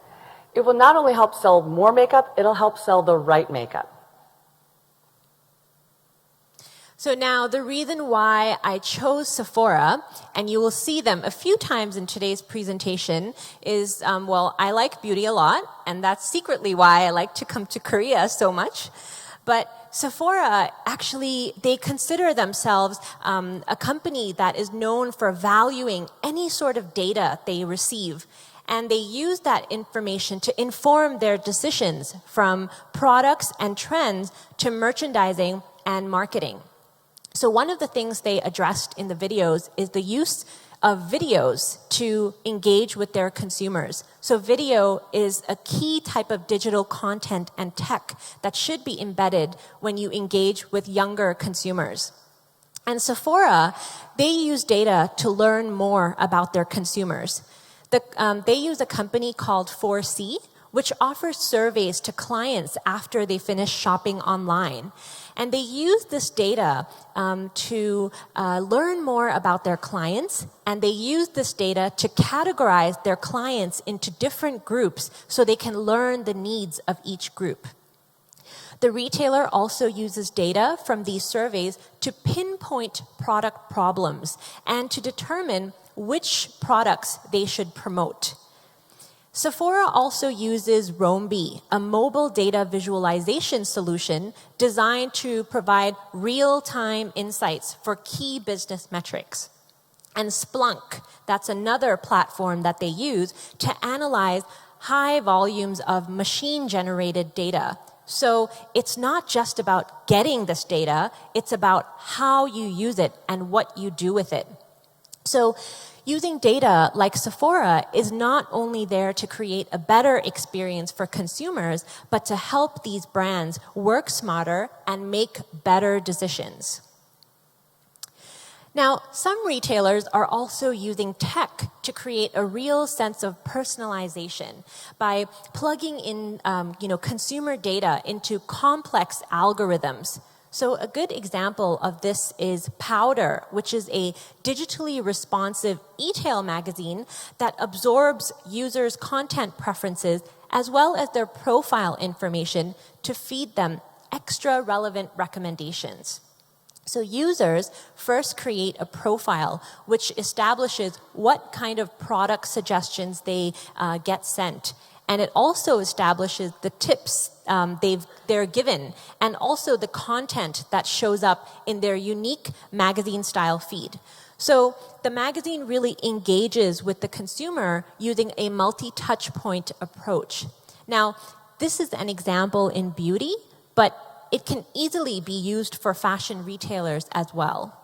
It will not only help sell more makeup, it'll help sell the right makeup. So now the reason why I chose Sephora, and you will see them a few times in today's presentation, is, well, I like beauty a lot, and that's secretly why I like to come to Korea so much. But Sephora, actually, they consider themselves a company that is known for valuing any sort of data they receive. And they use that information to inform their decisions, from products and trends to merchandising and marketing. So one of the things they addressed in the videos is the use of videos to engage with their consumers. So video is a key type of digital content and tech that should be embedded when you engage with younger consumers. And Sephora, they use data to learn more about their consumers. They use a company called 4C, which offers surveys to clients after they finish shopping online. And they use this data to learn more about their clients, and they use this data to categorize their clients into different groups so they can learn the needs of each group. The retailer also uses data from these surveys to pinpoint product problems and to determine which products they should promote. Sephora also uses Rombi, a mobile data visualization solution designed to provide real-time insights for key business metrics. And Splunk, that's another platform that they use to analyze high volumes of machine-generated data. So it's not just about getting this data, it's about how you use it and what you do with it. So using data like Sephora is not only there to create a better experience for consumers, but to help these brands work smarter and make better decisions. Now, some retailers are also using tech to create a real sense of personalization by plugging in consumer data into complex algorithms. So a good example of this is Powder, which is a digitally responsive e-tail magazine that absorbs users' content preferences as well as their profile information to feed them extra relevant recommendations. So users first create a profile which establishes what kind of product suggestions they get sent. And it also establishes the tips they're given, and also the content that shows up in their unique magazine-style feed. So the magazine really engages with the consumer using a multi-touch point approach. Now, this is an example in beauty, but it can easily be used for fashion retailers as well.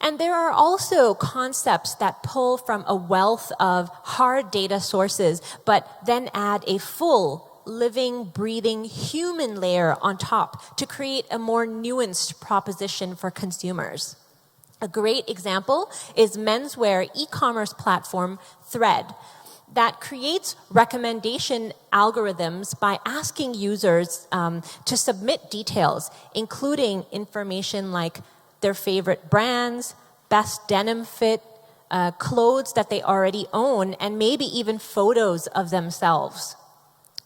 And there are also concepts that pull from a wealth of hard data sources, but then add a full, living, breathing human layer on top to create a more nuanced proposition for consumers. A great example is menswear e-commerce platform Thread that creates recommendation algorithms by asking users to submit details, including information like their favorite brands, best denim fit, clothes that they already own, and maybe even photos of themselves.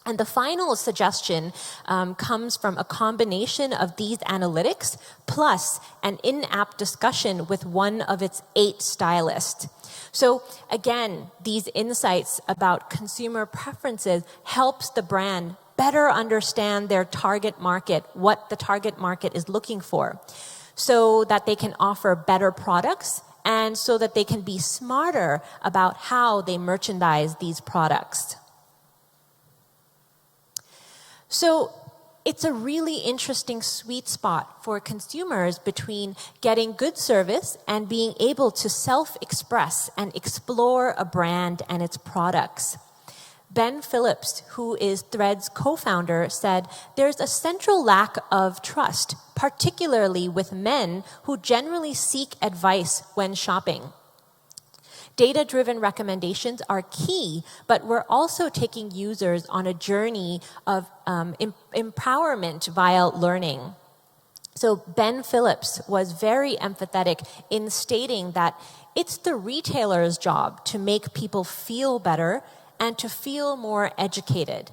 And the final suggestion comes from a combination of these analytics plus an in-app discussion with one of its 8 stylists. So again, these insights about consumer preferences helps the brand better understand their target market, what the target market is looking for, so that they can offer better products and so that they can be smarter about how they merchandise these products. So it's a really interesting sweet spot for consumers between getting good service and being able to self-express and explore a brand and its products. Ben Phillips, who is Thread's co-founder, said there's a central lack of trust, particularly with men who generally seek advice when shopping. Data-driven recommendations are key, but we're also taking users on a journey of empowerment via learning. So Ben Phillips was very empathetic in stating that it's the retailer's job to make people feel better and to feel more educated.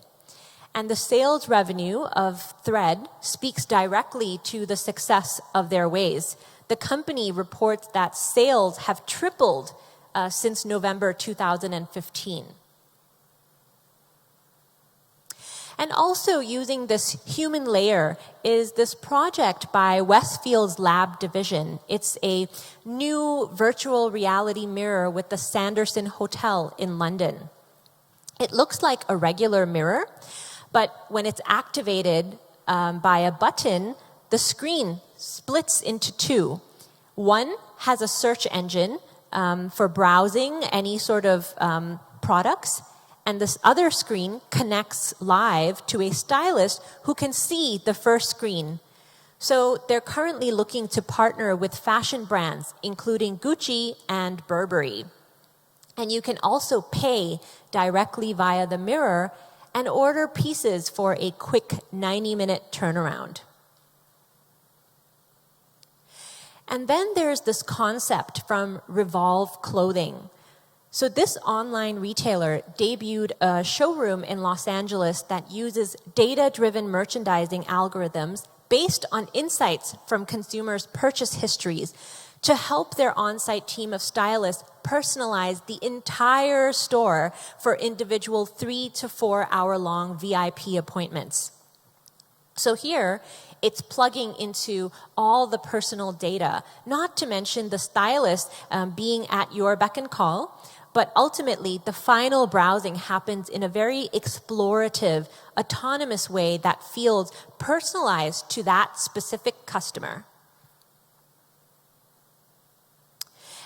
And the sales revenue of Thread speaks directly to the success of their ways. The company reports that sales have tripled since November 2015. And also using this human layer is this project by Westfield's Lab Division. It's a new virtual reality mirror with the Sanderson Hotel in London. It looks like a regular mirror, but when it's activated by a button, the screen splits into 2. One has a search engine for browsing any sort of products, and this other screen connects live to a stylist who can see the first screen. So they're currently looking to partner with fashion brands, including Gucci and Burberry. And you can also pay directly via the mirror and order pieces for a quick 90-minute turnaround. And then there's this concept from Revolve Clothing. So this online retailer debuted a showroom in Los Angeles that uses data-driven merchandising algorithms based on insights from consumers' purchase histories to help their on-site team of stylists personalize the entire store for individual 3 to 4 hour-long VIP appointments. So here, it's plugging into all the personal data, not to mention the stylist being at your beck and call, but ultimately the final browsing happens in a very explorative, autonomous way that feels personalized to that specific customer.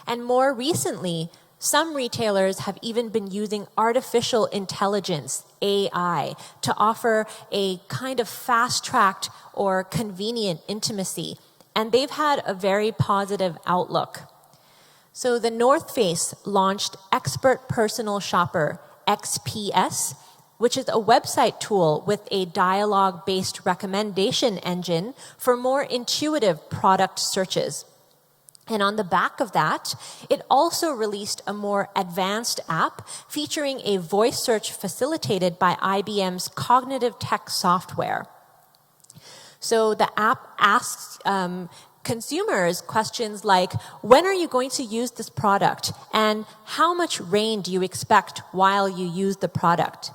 And more recently, some retailers have even been using artificial intelligence, AI, to offer a kind of fast-tracked or convenient intimacy. And they've had a very positive outlook. So the North Face launched Expert Personal Shopper, XPS, which is a website tool with a dialogue-based recommendation engine for more intuitive product searches. And on the back of that, it also released a more advanced app featuring a voice search facilitated by IBM's cognitive tech software. So the app asks consumers questions like, when are you going to use this product? And how much rain do you expect while you use the product?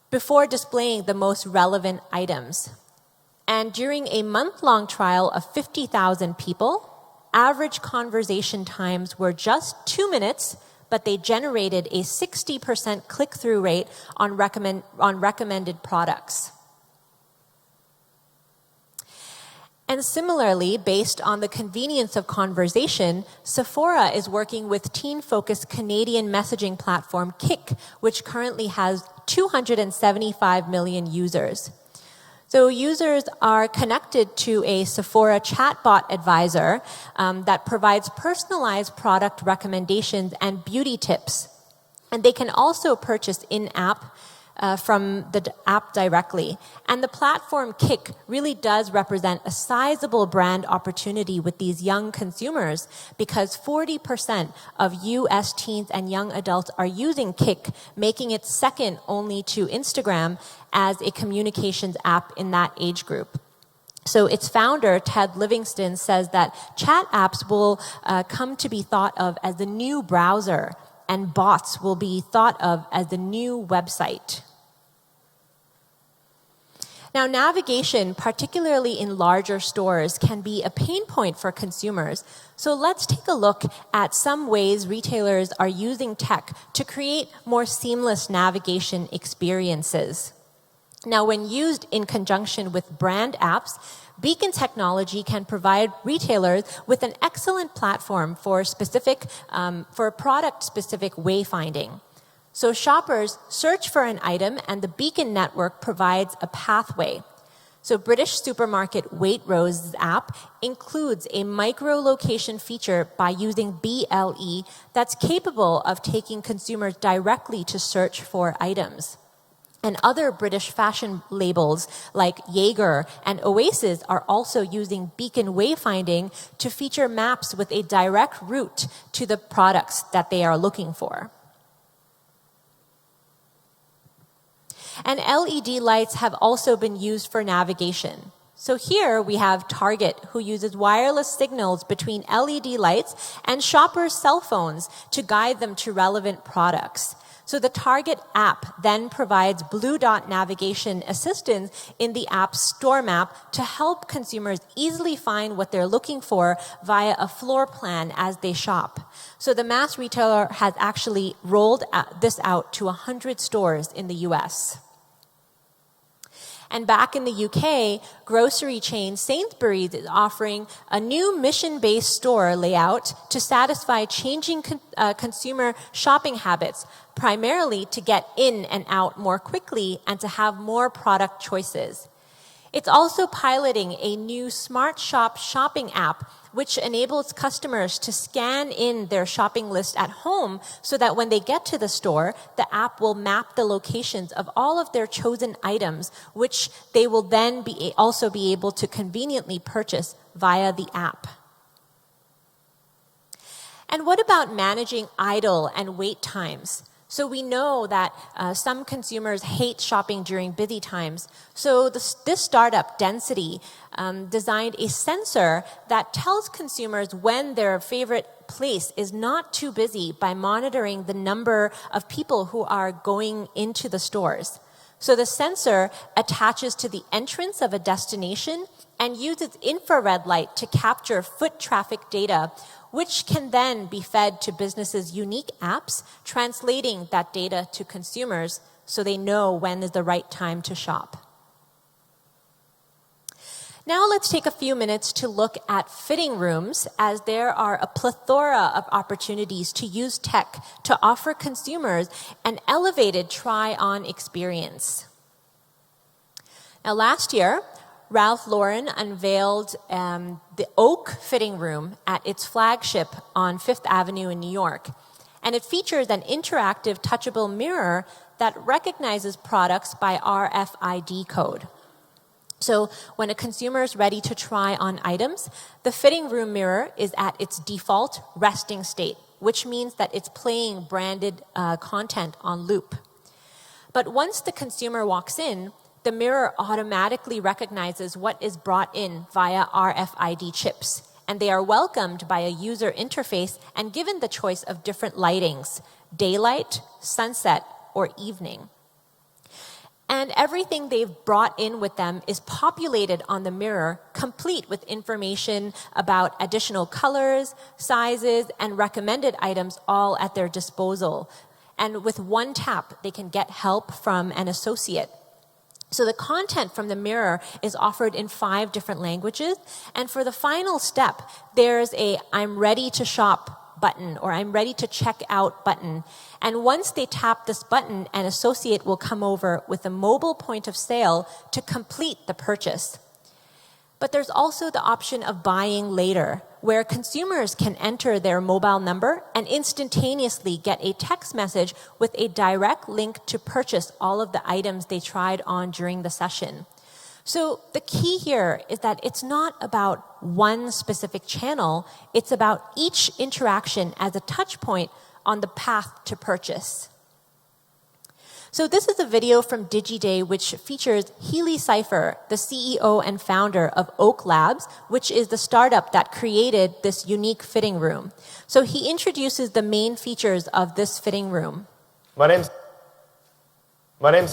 Before displaying the most relevant items. And during a month-long trial of 50,000 people, average conversation times were just 2 minutes, but they generated a 60% click-through rate on recommended products. And similarly, based on the convenience of conversation, Sephora is working with teen-focused Canadian messaging platform Kik, which currently has 275 million users. So users are connected to a Sephora chatbot advisor that provides personalized product recommendations and beauty tips. And they can also purchase in-app from the app directly. And the platform Kik really does represent a sizable brand opportunity with these young consumers because 40% of US teens and young adults are using Kik, making it second only to Instagram as a communications app in that age group. So its founder, Ted Livingston, says that chat apps will come to be thought of as the new browser, and bots will be thought of as the new website. Now, navigation, particularly in larger stores, can be a pain point for consumers. So let's take a look at some ways retailers are using tech to create more seamless navigation experiences. Now, when used in conjunction with brand apps, beacon technology can provide retailers with an excellent platform for product-specific wayfinding. So shoppers search for an item and the beacon network provides a pathway. So British supermarket Waitrose app includes a micro-location feature by using BLE that's capable of taking consumers directly to search for items. And other British fashion labels like Jaeger and Oasis are also using beacon wayfinding to feature maps with a direct route to the products that they are looking for. And LED lights have also been used for navigation. So here we have Target, who uses wireless signals between LED lights and shoppers' cell phones to guide them to relevant products. So the Target app then provides blue dot navigation assistance in the app's store map to help consumers easily find what they're looking for via a floor plan as they shop. So the mass retailer has actually rolled this out to 100 stores in the US. And back in the UK, grocery chain Sainsbury's is offering a new mission-based store layout to satisfy changing consumer shopping habits, primarily to get in and out more quickly and to have more product choices. It's also piloting a new Smart Shop shopping app, which enables customers to scan in their shopping list at home so that when they get to the store, the app will map the locations of all of their chosen items, which they will then also be able to conveniently purchase via the app. And what about managing idle and wait times? So we know that some consumers hate shopping during busy times. So this startup, Density, designed a sensor that tells consumers when their favorite place is not too busy by monitoring the number of people who are going into the stores. So the sensor attaches to the entrance of a destination and uses infrared light to capture foot traffic data, which can then be fed to businesses' unique apps, translating that data to consumers so they know when is the right time to shop. Now let's take a few minutes to look at fitting rooms, as there are a plethora of opportunities to use tech to offer consumers an elevated try-on experience. Now last year, Ralph Lauren unveiled the Oak fitting room at its flagship on Fifth Avenue in New York. And it features an interactive touchable mirror that recognizes products by RFID code. So when a consumer is ready to try on items, the fitting room mirror is at its default resting state, which means that it's playing branded content on loop. But once the consumer walks in, the mirror automatically recognizes what is brought in via RFID chips, and they are welcomed by a user interface and given the choice of different lightings: daylight, sunset, or evening. And everything they've brought in with them is populated on the mirror, complete with information about additional colors, sizes, and recommended items all at their disposal. And with one tap, they can get help from an associate. So the content from the mirror is offered in 5 different languages. And for the final step, there's a "I'm ready to shop" button, or "I'm ready to check out" button. And once they tap this button, an associate will come over with a mobile point of sale to complete the purchase. But there's also the option of buying later, where consumers can enter their mobile number and instantaneously get a text message with a direct link to purchase all of the items they tried on during the session. So the key here is that it's not about one specific channel, it's about each interaction as a touch point on the path to purchase. So this is a video from DigiDay which features Healy Cipher, the CEO and founder of Oak Labs, which is the startup that created this unique fitting room. So he introduces the main features of this fitting room. My name's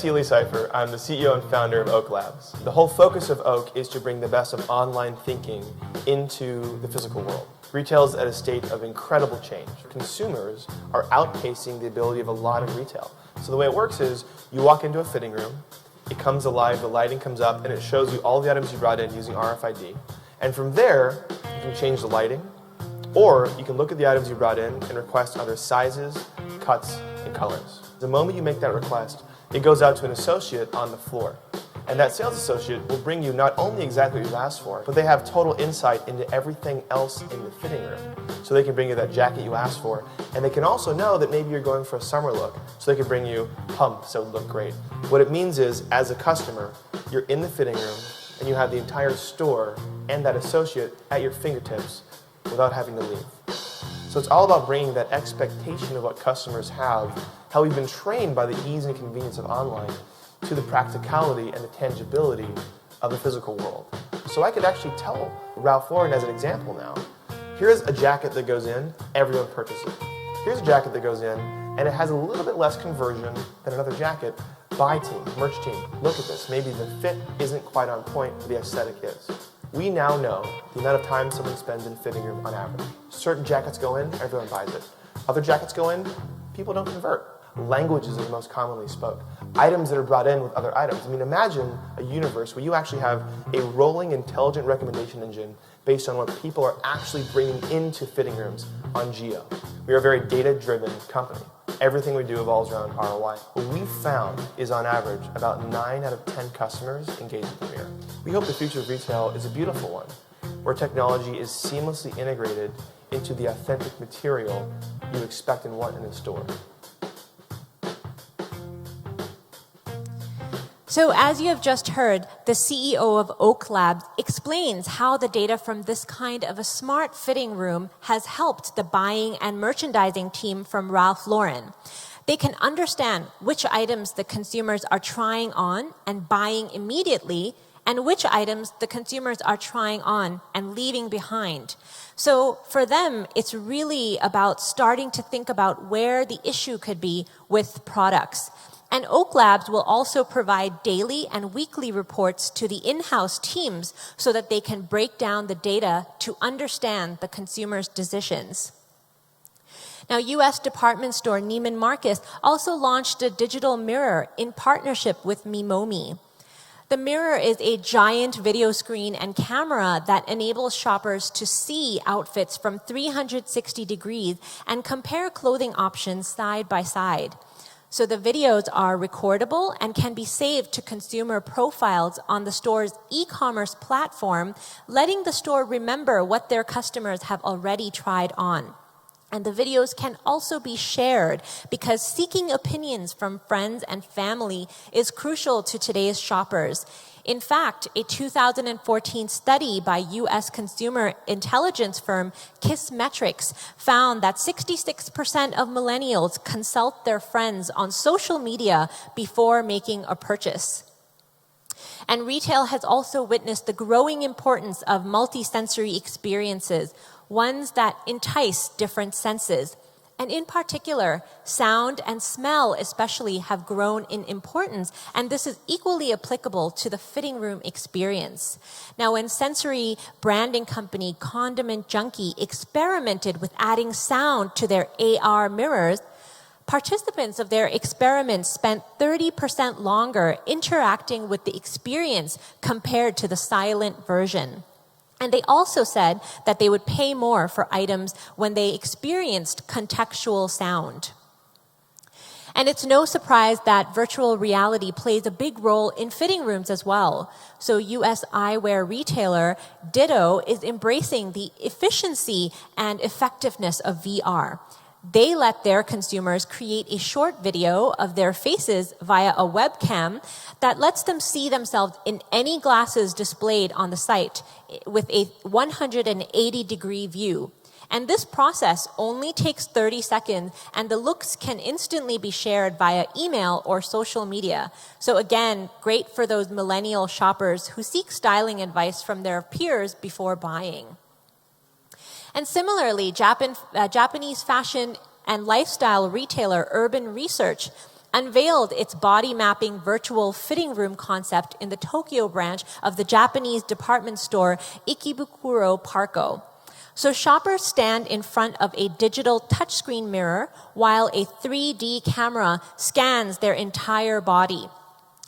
Healy Cipher. I'm the CEO and founder of Oak Labs. The whole focus of Oak is to bring the best of online thinking into the physical world. Retail is at a state of incredible change. Consumers are outpacing the ability of a lot of retail. So the way it works is you walk into a fitting room, it comes alive, the lighting comes up, and it shows you all the items you brought in using RFID. And from there, you can change the lighting, or you can look at the items you brought in and request other sizes, cuts, and colors. The moment you make that request, it goes out to an associate on the floor. And that sales associate will bring you not only exactly what you've asked for, but they have total insight into everything else in the fitting room. So they can bring you that jacket you asked for, and they can also know that maybe you're going for a summer look, so they can bring you pumps that would look great. What it means is, as a customer, you're in the fitting room, and you have the entire store and that associate at your fingertips without having to leave. So it's all about bringing that expectation of what customers have, how we've been trained by the ease and convenience of online, to the practicality and the tangibility of the physical world. So I could actually tell Ralph Lauren as an example now, here's a jacket that goes in, everyone purchases. Here's a jacket that goes in, and it has a little bit less conversion than another jacket. Buy team, merch team, look at this. Maybe the fit isn't quite on point, but the aesthetic is. We now know the amount of time someone spends in fitting room on average. Certain jackets go in, everyone buys it. Other jackets go in, people don't convert. Languages are the most commonly spoke. Items that are brought in with other items. I mean, imagine a universe where you actually have a rolling, intelligent recommendation engine based on what people are actually bringing into fitting rooms on Geo. We are a very data-driven company. Everything we do evolves around ROI. What we've found is, on average, about 9 out of 10 customers engage with the mirror. We hope the future of retail is a beautiful one, where technology is seamlessly integrated into the authentic material you expect and want in a store. So as you have just heard, the CEO of Oak Labs explains how the data from this kind of a smart fitting room has helped the buying and merchandising team from Ralph Lauren. They can understand which items the consumers are trying on and buying immediately, and which items the consumers are trying on and leaving behind. So for them, it's really about starting to think about where the issue could be with products. And Oak Labs will also provide daily and weekly reports to the in-house teams so that they can break down the data to understand the consumer's decisions. Now, U.S. department store Neiman Marcus also launched a digital mirror in partnership with Mimomi. The mirror is a giant video screen and camera that enables shoppers to see outfits from 360 degrees and compare clothing options side by side. So the videos are recordable and can be saved to consumer profiles on the store's e-commerce platform, letting the store remember what their customers have already tried on. And the videos can also be shared because seeking opinions from friends and family is crucial to today's shoppers. In fact, a 2014 study by U.S. consumer intelligence firm Kissmetrics found that 66% of millennials consult their friends on social media before making a purchase. And retail has also witnessed the growing importance of multisensory experiences, ones that entice different senses. And in particular, sound and smell especially have grown in importance, and this is equally applicable to the fitting room experience. Now, when sensory branding company Condiment Junkie experimented with adding sound to their AR mirrors, participants of their experiment spent 30% longer interacting with the experience compared to the silent version. And they also said that they would pay more for items when they experienced contextual sound. And it's no surprise that virtual reality plays a big role in fitting rooms as well. So US eyewear retailer Ditto is embracing the efficiency and effectiveness of VR. They let their consumers create a short video of their faces via a webcam that lets them see themselves in any glasses displayed on the site with a 180-degree view. And this process only takes 30 seconds, and the looks can instantly be shared via email or social media. So again, great for those millennial shoppers who seek styling advice from their peers before buying. And similarly, Japanese fashion and lifestyle retailer Urban Research unveiled its body mapping virtual fitting room concept in the Tokyo branch of the Japanese department store Ikebukuro Parco. So shoppers stand in front of a digital touchscreen mirror while a 3D camera scans their entire body.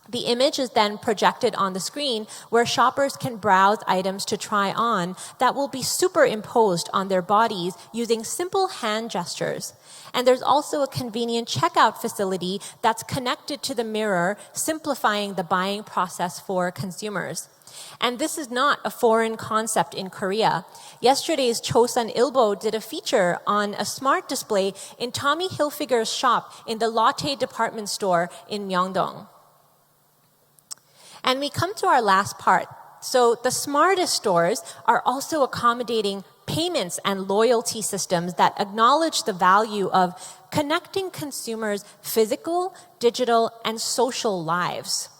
The image is then projected on the screen where shoppers can browse items to try on that will be superimposed on their bodies using simple hand gestures. And there's also a convenient checkout facility that's connected to the mirror, simplifying the buying process for consumers. And this is not a foreign concept in Korea. Yesterday's Chosun Ilbo did a feature on a smart display in Tommy Hilfiger's shop in the Lotte department store in Myeongdong. And we come to our last part. So the smartest stores are also accommodating payments and loyalty systems that acknowledge the value of connecting consumers' physical, digital, and social lives.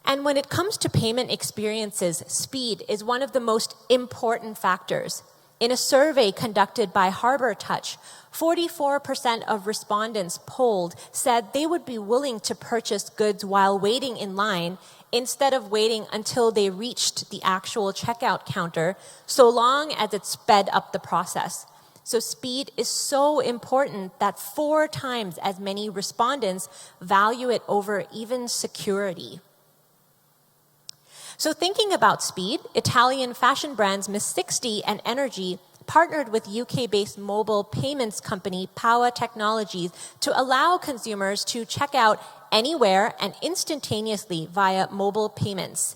And when it comes to payment experiences, speed is one of the most important factors. In a survey conducted by Harbor Touch, 44% of respondents polled said they would be willing to purchase goods while waiting in line instead of waiting until they reached the actual checkout counter, so long as it sped up the process. So speed is so important that 4 times as many respondents value it over even security. So thinking about speed, Italian fashion brands Miss 60 and Energy partnered with UK-based mobile payments company Power Technologies to allow consumers to check out anywhere and instantaneously via mobile payments.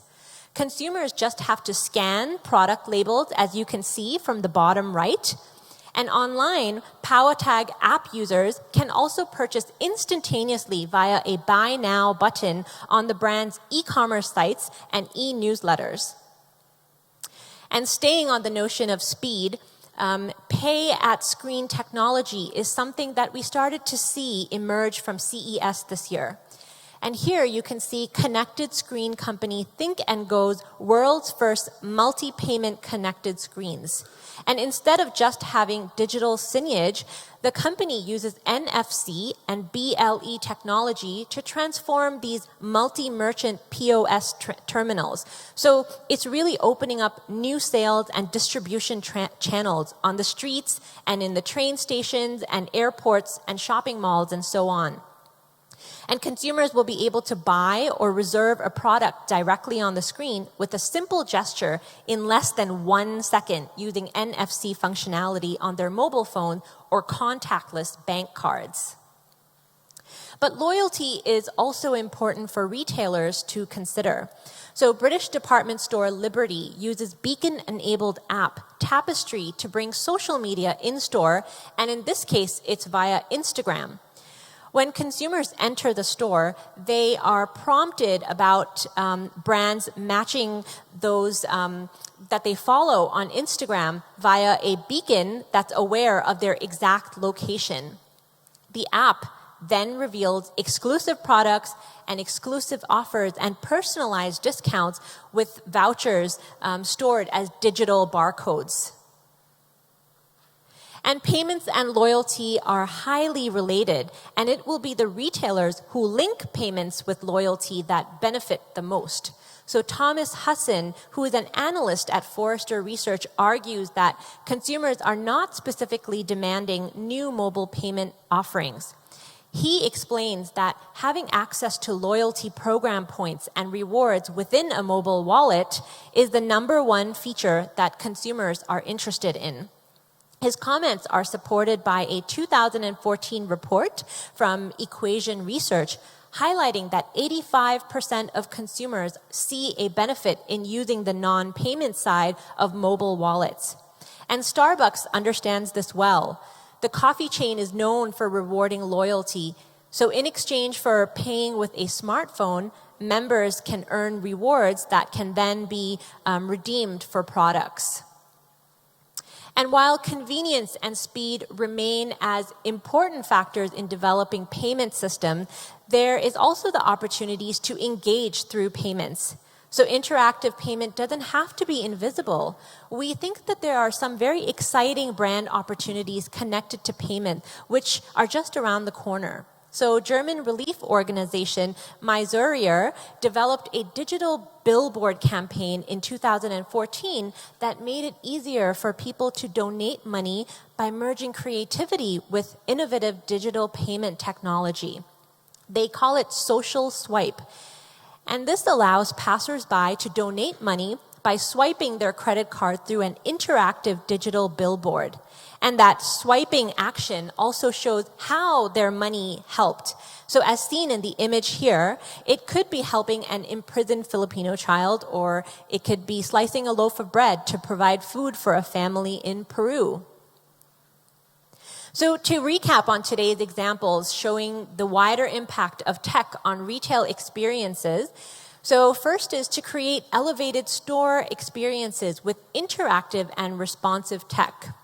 Consumers just have to scan product labels, as you can see from the bottom right. And online, PowerTag app users can also purchase instantaneously via a Buy Now button on the brand's e-commerce sites and e-newsletters. And staying on the notion of speed, pay-at-screen technology is something that we started to see emerge from CES this year. And here you can see connected screen company Think & Go's world's first multi-payment connected screens. And instead of just having digital signage, the company uses NFC and BLE technology to transform these multi-merchant POS terminals. So it's really opening up new sales and distribution channels on the streets and in the train stations and airports and shopping malls and so on. And consumers will be able to buy or reserve a product directly on the screen with a simple gesture in less than 1 second using NFC functionality on their mobile phone or contactless bank cards. But loyalty is also important for retailers to consider. So British department store Liberty uses beacon-enabled app Tapestry to bring social media in-store, and in this case, it's via Instagram. When consumers enter the store, they are prompted about brands matching those that they follow on Instagram via a beacon that's aware of their exact location. The app then reveals exclusive products and exclusive offers and personalized discounts with vouchers stored as digital barcodes. And payments and loyalty are highly related, and it will be the retailers who link payments with loyalty that benefit the most. So Thomas Husson, who is an analyst at Forrester Research, argues that consumers are not specifically demanding new mobile payment offerings. He explains that having access to loyalty program points and rewards within a mobile wallet is the #1 feature that consumers are interested in. His comments are supported by a 2014 report from Equation Research highlighting that 85% of consumers see a benefit in using the non-payment side of mobile wallets. And Starbucks understands this well. The coffee chain is known for rewarding loyalty, so in exchange for paying with a smartphone, members can earn rewards that can then be redeemed for products. And while convenience and speed remain as important factors in developing payment systems, there is also the opportunities to engage through payments. So interactive payment doesn't have to be invisible. We think that there are some very exciting brand opportunities connected to payment, which are just around the corner. So German relief organization Meisurier developed a digital billboard campaign in 2014 that made it easier for people to donate money by merging creativity with innovative digital payment technology. They call it social swipe. And this allows passersby to donate money by swiping their credit card through an interactive digital billboard. And that swiping action also shows how their money helped. So as seen in the image here, it could be helping an imprisoned Filipino child, or it could be slicing a loaf of bread to provide food for a family in Peru. So to recap on today's examples showing the wider impact of tech on retail experiences, so first is to create elevated store experiences with interactive and responsive tech.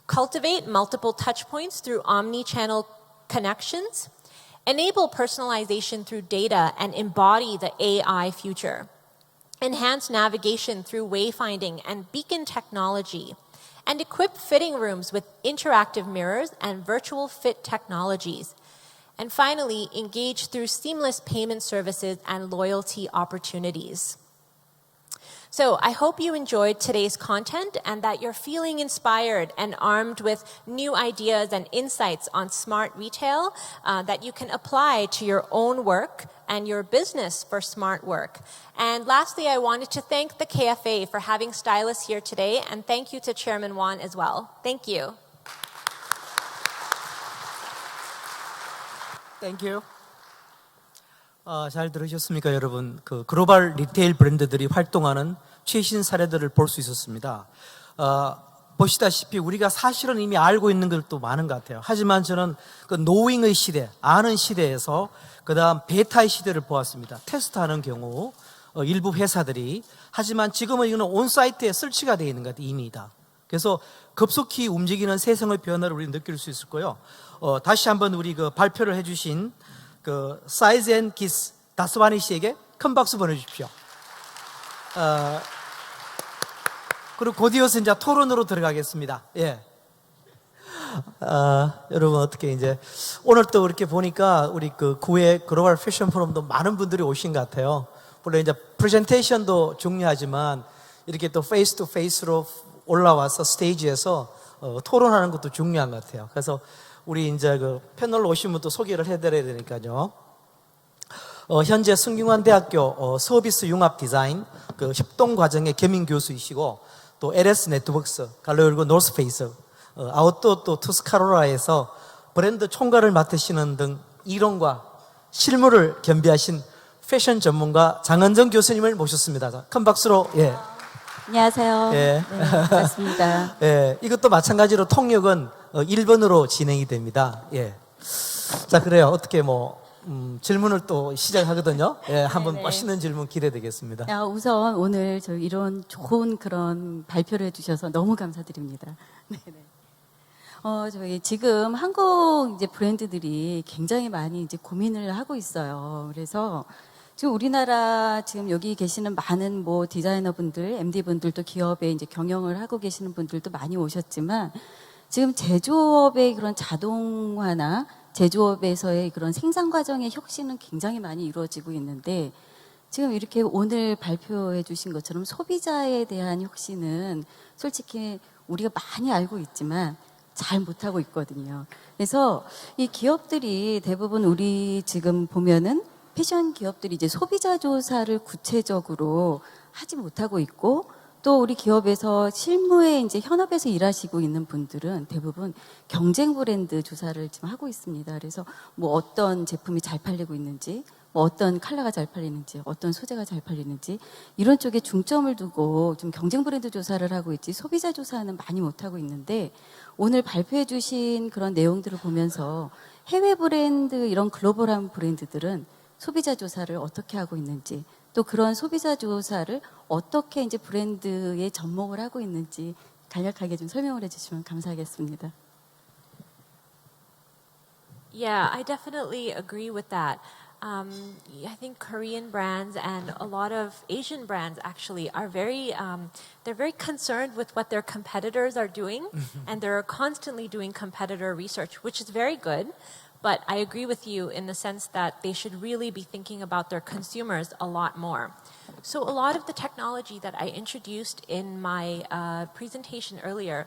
Cultivate multiple touchpoints through omni-channel connections. Enable personalization through data and embody the AI future. Enhance navigation through wayfinding and beacon technology. And equip fitting rooms with interactive mirrors and virtual fit technologies. And finally, engage through seamless payment services and loyalty opportunities. So I hope you enjoyed today's content and that you're feeling inspired and armed with new ideas and insights on smart retail that you can apply to your own work and your business for smart work. And lastly, I wanted to thank the KFA for having stylists here today, and thank you to Chairman Wan as well. Thank you. Thank you. 잘 들으셨습니까, 여러분? 그 글로벌 리테일 브랜드들이 활동하는 최신 사례들을 볼 수 있었습니다. 보시다시피 우리가 사실은 이미 알고 있는 것도 많은 것 같아요. 하지만 저는 그 노잉의 시대, 아는 시대에서 그 다음 베타의 시대를 보았습니다. 테스트하는 경우 일부 회사들이, 하지만 지금은 이거는 온사이트에 설치가 되어 있는 것 같아요. 이미다. 그래서 급속히 움직이는 세상의 변화를 우리는 느낄 수 있을 거예요. 다시 한번 우리 그 발표를 해주신 그 사이즈 앤 기스 다스와니 씨에게 큰 박수 보내주십시오. 그리고 곧 이어서 이제 토론으로 들어가겠습니다. 예. 여러분 어떻게 이제 오늘 또 이렇게 보니까 우리 그 9회 글로벌 패션 포럼도 많은 분들이 오신 것 같아요. 물론 이제 프레젠테이션도 중요하지만 이렇게 또 페이스 투 페이스로 올라와서 스테이지에서 토론하는 것도 중요한 것 같아요. 그래서 우리 이제 그 패널로 오신 분도 소개를 해드려야 되니까요. 현재 성균관대학교 서비스 융합 디자인 그 협동 과정의 겸임 교수이시고 또 LS 네트워크스, 갈로열고 노스페이스, 아웃도어 또 투스카로라에서 브랜드 총괄을 맡으시는 등 이론과 실무를 겸비하신 패션 전문가 장은정 교수님을 모셨습니다. 큰 박수로 예. 안녕하세요. 예. 네, 반갑습니다. 예, 이것도 마찬가지로 통역은 1번으로 진행이 됩니다. 예. 자, 그래요. 어떻게 뭐 질문을 또 시작하거든요. 예, 한번 네네. 멋있는 질문 기대되겠습니다. 우선 오늘 저 이런 좋은 그런 발표를 해주셔서 너무 감사드립니다. 네네. 저희 지금 한국 이제 브랜드들이 굉장히 많이 이제 고민을 하고 있어요. 그래서 지금 우리나라 지금 여기 계시는 많은 뭐 디자이너분들, MD분들도 기업에 이제 경영을 하고 계시는 분들도 많이 오셨지만 지금 제조업의 그런 자동화나 제조업에서의 그런 생산 과정의 혁신은 굉장히 많이 이루어지고 있는데 지금 이렇게 오늘 발표해 주신 것처럼 소비자에 대한 혁신은 솔직히 우리가 많이 알고 있지만 잘 못하고 있거든요. 그래서 이 기업들이 대부분 우리 지금 보면은 패션 기업들이 이제 소비자 조사를 구체적으로 하지 못하고 있고 또 우리 기업에서 실무에 이제 현업에서 일하시고 있는 분들은 대부분 경쟁 브랜드 조사를 지금 하고 있습니다. 그래서 뭐 어떤 제품이 잘 팔리고 있는지, 뭐 어떤 컬러가 잘 팔리는지, 어떤 소재가 잘 팔리는지 이런 쪽에 중점을 두고 좀 경쟁 브랜드 조사를 하고 있지 소비자 조사는 많이 못 하고 있는데 오늘 발표해 주신 그런 내용들을 보면서 해외 브랜드 이런 글로벌한 브랜드들은 소비자 조사를 어떻게 하고 있는지 또 그런 소비자 조사를 어떻게 이제 브랜드에 접목을 하고 있는지 간략하게 좀 설명을 해주시면 감사하겠습니다. Yeah, I definitely agree with that. I think Korean brands and a lot of Asian brands actually are they're very concerned with what their competitors are doing, and they're constantly doing competitor research, which is very good. But I agree with you in the sense that they should really be thinking about their consumers a lot more. So a lot of the technology that I introduced in my presentation earlier,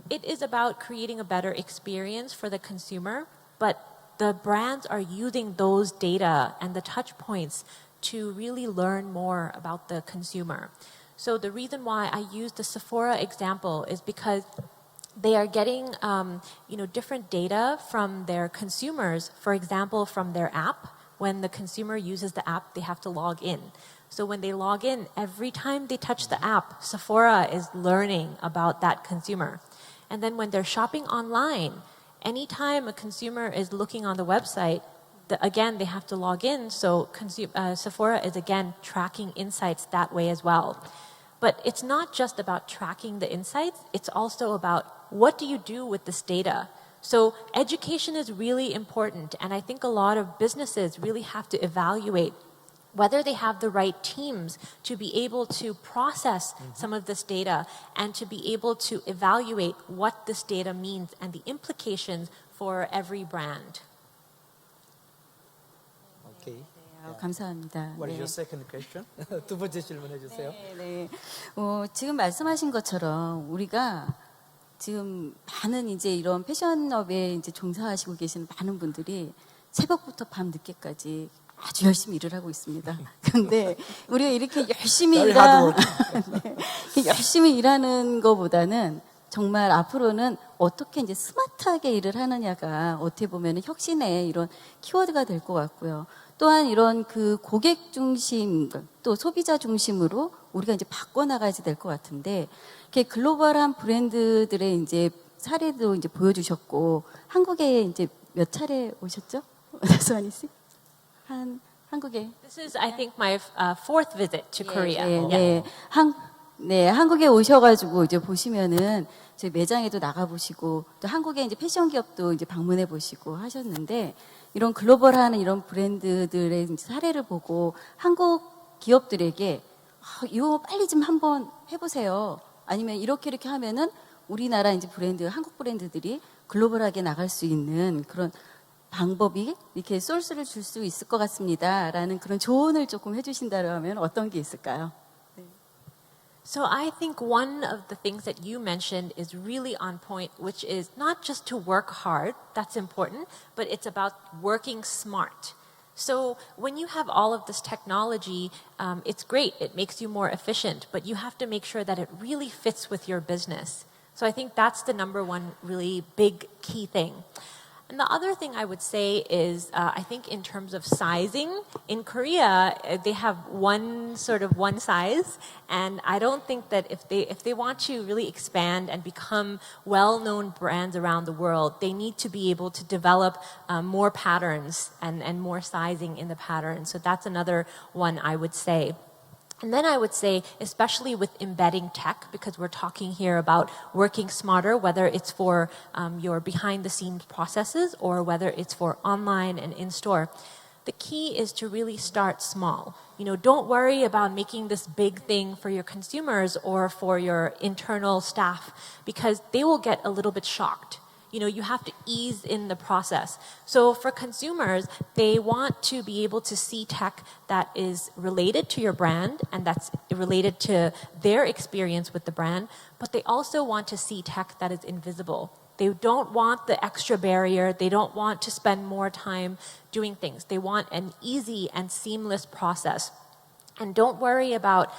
it is about creating a better experience for the consumer, but the brands are using those data and the touch points to really learn more about the consumer. So the reason why I use the Sephora example is because they are getting different data from their consumers, for example, from their app. When the consumer uses the app, they have to log in. So when they log in, every time they touch the app, Sephora is learning about that consumer. And then when they're shopping online, anytime a consumer is looking on the website, again, they have to log in. So Sephora is, again, tracking insights that way as well. But it's not just about tracking the insights. It's also about what do you do with this data? So education is really important. And I think a lot of businesses really have to evaluate whether they have the right teams to be able to process some of this data and to be able to evaluate what this data means and the implications for every brand. Okay. 감사합니다. What is your second question? 두 번째 질문해 주세요. 네. 지금 말씀하신 것처럼 우리가 지금 많은 이제 이런 패션업에 이제 종사하시고 계시는 많은 분들이 새벽부터 밤 늦게까지 아주 열심히 일을 하고 있습니다. 그런데 우리가 이렇게 열심히 열심히 일하는 것보다는 정말 앞으로는 어떻게 이제 스마트하게 일을 하느냐가 어떻게 보면 혁신의 이런 키워드가 될 것 같고요. 또한 이런 그 고객 중심 또 소비자 중심으로 우리가 이제 바꿔나가야 될 것 같은데 이렇게 글로벌한 브랜드들의 이제 사례도 이제 보여주셨고 한국에 이제 몇 차례 오셨죠? 수환이 씨? 한국에. This is, I think, my fourth visit to Korea. 네, 한국에 오셔가지고 이제 보시면은 저희 매장에도 나가보시고 또 한국에 이제 패션 기업도 이제 방문해 보시고 하셨는데 이런 글로벌한 이런 브랜드들의 사례를 보고 한국 기업들에게 이거 빨리 좀 한번 해보세요. 아니면 이렇게 하면은 우리나라 이제 브랜드, 한국 브랜드들이 글로벌하게 나갈 수 있는 그런 방법이 이렇게 소스를 줄 수 있을 것 같습니다라는 그런 조언을 조금 해주신다면 어떤 게 있을까요? So I think one of the things that you mentioned is really on point, which is not just to work hard, that's important, but it's about working smart. So when you have all of this technology, it's great, it makes you more efficient, but you have to make sure that it really fits with your business. So I think that's the number one really big key thing. And the other thing I would say is, I think in terms of sizing, in Korea, they have one size, and I don't think that if they want to really expand and become well-known brands around the world, they need to be able to develop more patterns and more sizing in the patterns. So that's another one I would say. And then I would say, especially with embedding tech, because we're talking here about working smarter, whether it's for your behind-the-scenes processes or whether it's for online and in-store, the key is to really start small. Don't worry about making this big thing for your consumers or for your internal staff, because they will get a little bit shocked. You have to ease in the process. So for consumers, they want to be able to see tech that is related to your brand and that's related to their experience with the brand, but they also want to see tech that is invisible. They don't want the extra barrier. They don't want to spend more time doing things. They want an easy and seamless process. And don't worry about,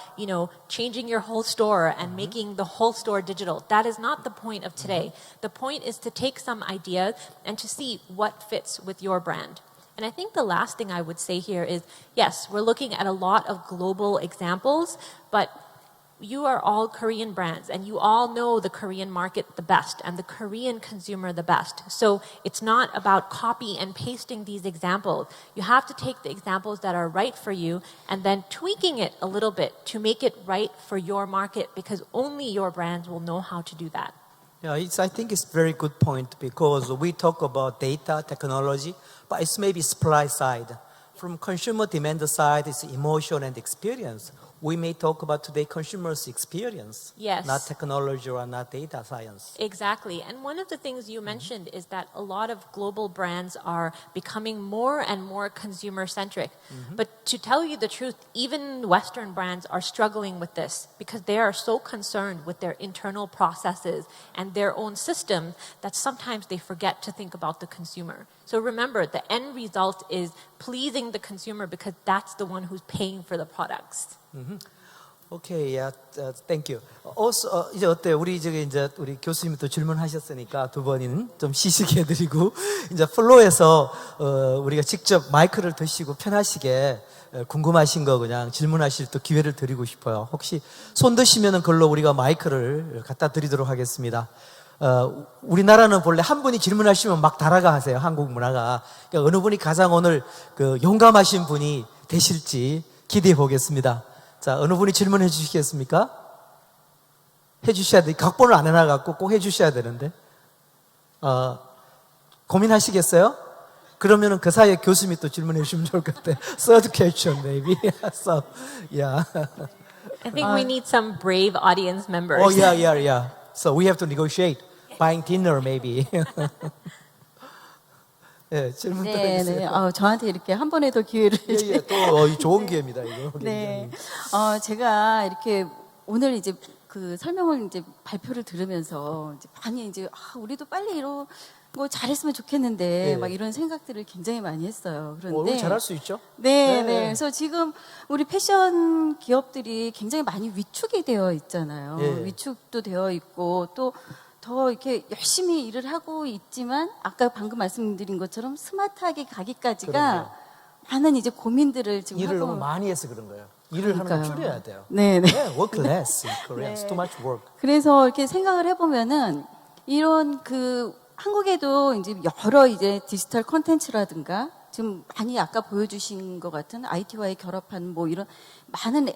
changing your whole store and making the whole store digital. That is not the point of today. The point is to take some ideas and to see what fits with your brand. And I think the last thing I would say here is, yes, we're looking at a lot of global examples, but you are all Korean brands and you all know the Korean market the best and the Korean consumer the best. So it's not about copy and pasting these examples. You have to take the examples that are right for you and then tweaking it a little bit to make it right for your market, because only your brands will know how to do that. Yeah, I think it's a very good point, because we talk about data, technology, but it's maybe supply side. From consumer demand side, it's emotion and experience. We may talk about today consumers' experience, Yes. not technology or not data science. Exactly. And one of the things you mentioned is that a lot of global brands are becoming more and more consumer-centric. But to tell you the truth, even Western brands are struggling with this because they are so concerned with their internal processes and their own systems that sometimes they forget to think about the consumer. So remember, the end result is pleasing the consumer because that's the one who's paying for the products. Okay, yeah, thank you. Also, 이제 어때? 우리 교수님이 또 질문하셨으니까 두 번은 좀 시식해드리고 이제 플로에서 우리가 직접 마이크를 드시고 편하시게 궁금하신 거 그냥 질문하실 또 기회를 드리고 싶어요. 혹시 손 드시면은 그걸로 우리가 마이크를 갖다 드리도록 하겠습니다. 우리나라는 본래 한 분이 질문하시면 막 달아가 하세요. 한국 문화가. 그러니까 어느 분이 가장 오늘 용감하신 분이 되실지 기대해 보겠습니다. 자, 어느 분이 질문해 주시겠습니까? 해 주셔야 돼. 각본을 안 해놔갖고 꼭 해 주셔야 되는데. 고민하시겠어요? 그러면은 그 사이에 교수님이 또 질문해 주시면 좋을 것 같아요. Third question, maybe. So, yeah. I think we need some brave audience members. Oh, yeah. So we have to negotiate. Buying dinner, maybe. 네, 질문 또 해주세요. 저한테 이렇게 한 번에 더 기회를. 예, 또 좋은 기회입니다, 이거. 네. 제가 이렇게 오늘 이제 그 설명을 이제 발표를 들으면서 이제 많이 이제 우리도 빨리 이런 거 잘했으면 좋겠는데 막 이런 생각들을 굉장히 많이 했어요. 그런데 우리 잘할 수 있죠? 네. 그래서 지금 우리 패션 기업들이 굉장히 많이 위축이 되어 있잖아요. 위축도 되어 있고 또 더 이렇게 열심히 일을 하고 있지만 아까 방금 말씀드린 것처럼 스마트하게 가기까지가 그럼요. 많은 이제 고민들을 지금 일을 하고 너무 많이 해서 그런 거예요. 일을 하는 걸 줄여야 돼요. 네. work less in Korea. It's too much work. 그래서 이렇게 생각을 해보면은 이런 한국에도 이제 여러 이제 디지털 콘텐츠라든가 지금 많이 아까 보여주신 것 같은 IT와의 결합한 이런 많은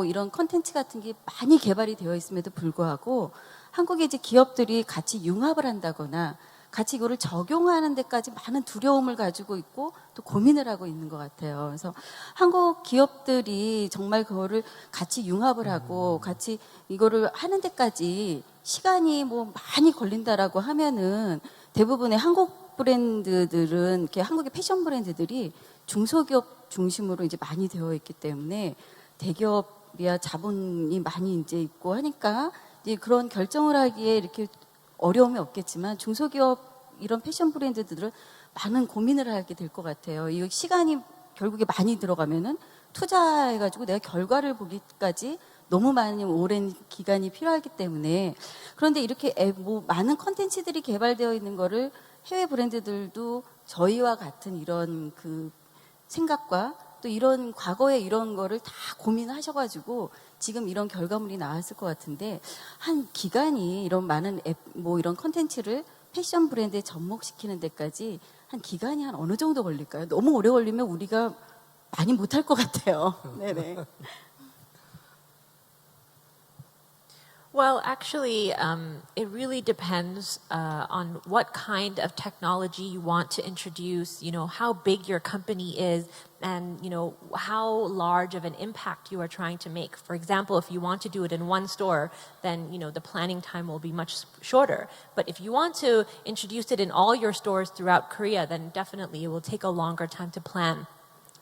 이런 콘텐츠 같은 게 많이 개발이 되어 있음에도 불구하고 한국의 이제 기업들이 같이 융합을 한다거나 같이 이거를 적용하는 데까지 많은 두려움을 가지고 있고 또 고민을 하고 있는 것 같아요. 그래서 한국 기업들이 정말 그거를 같이 융합을 하고 같이 이거를 하는 데까지 시간이 많이 걸린다라고 하면은 대부분의 한국 브랜드들은 이렇게 한국의 패션 브랜드들이 중소기업 중심으로 이제 많이 되어 있기 때문에 대기업이야 자본이 많이 이제 있고 하니까 이제 그런 결정을 하기에 이렇게 어려움이 없겠지만 중소기업 이런 패션 브랜드들은 많은 고민을 하게 될 것 같아요. 이 시간이 결국에 많이 들어가면은 투자해가지고 내가 결과를 보기까지 너무 많이 오랜 기간이 필요하기 때문에 그런데 이렇게 많은 컨텐츠들이 개발되어 있는 거를 해외 브랜드들도 저희와 같은 이런 생각과 또 이런 과거에 이런 거를 다 고민하셔가지고 지금 이런 결과물이 나왔을 것 같은데 한 기간이 이런 많은 이런 컨텐츠를 패션 브랜드에 접목시키는 데까지 한 기간이 한 어느 정도 걸릴까요? 너무 오래 걸리면 우리가 많이 못할 것 같아요. 네네. Well, actually, it really depends on what kind of technology you want to introduce, how big your company is, and, how large of an impact you are trying to make. For example, if you want to do it in one store, then, the planning time will be much shorter. But if you want to introduce it in all your stores throughout Korea, then definitely it will take a longer time to plan.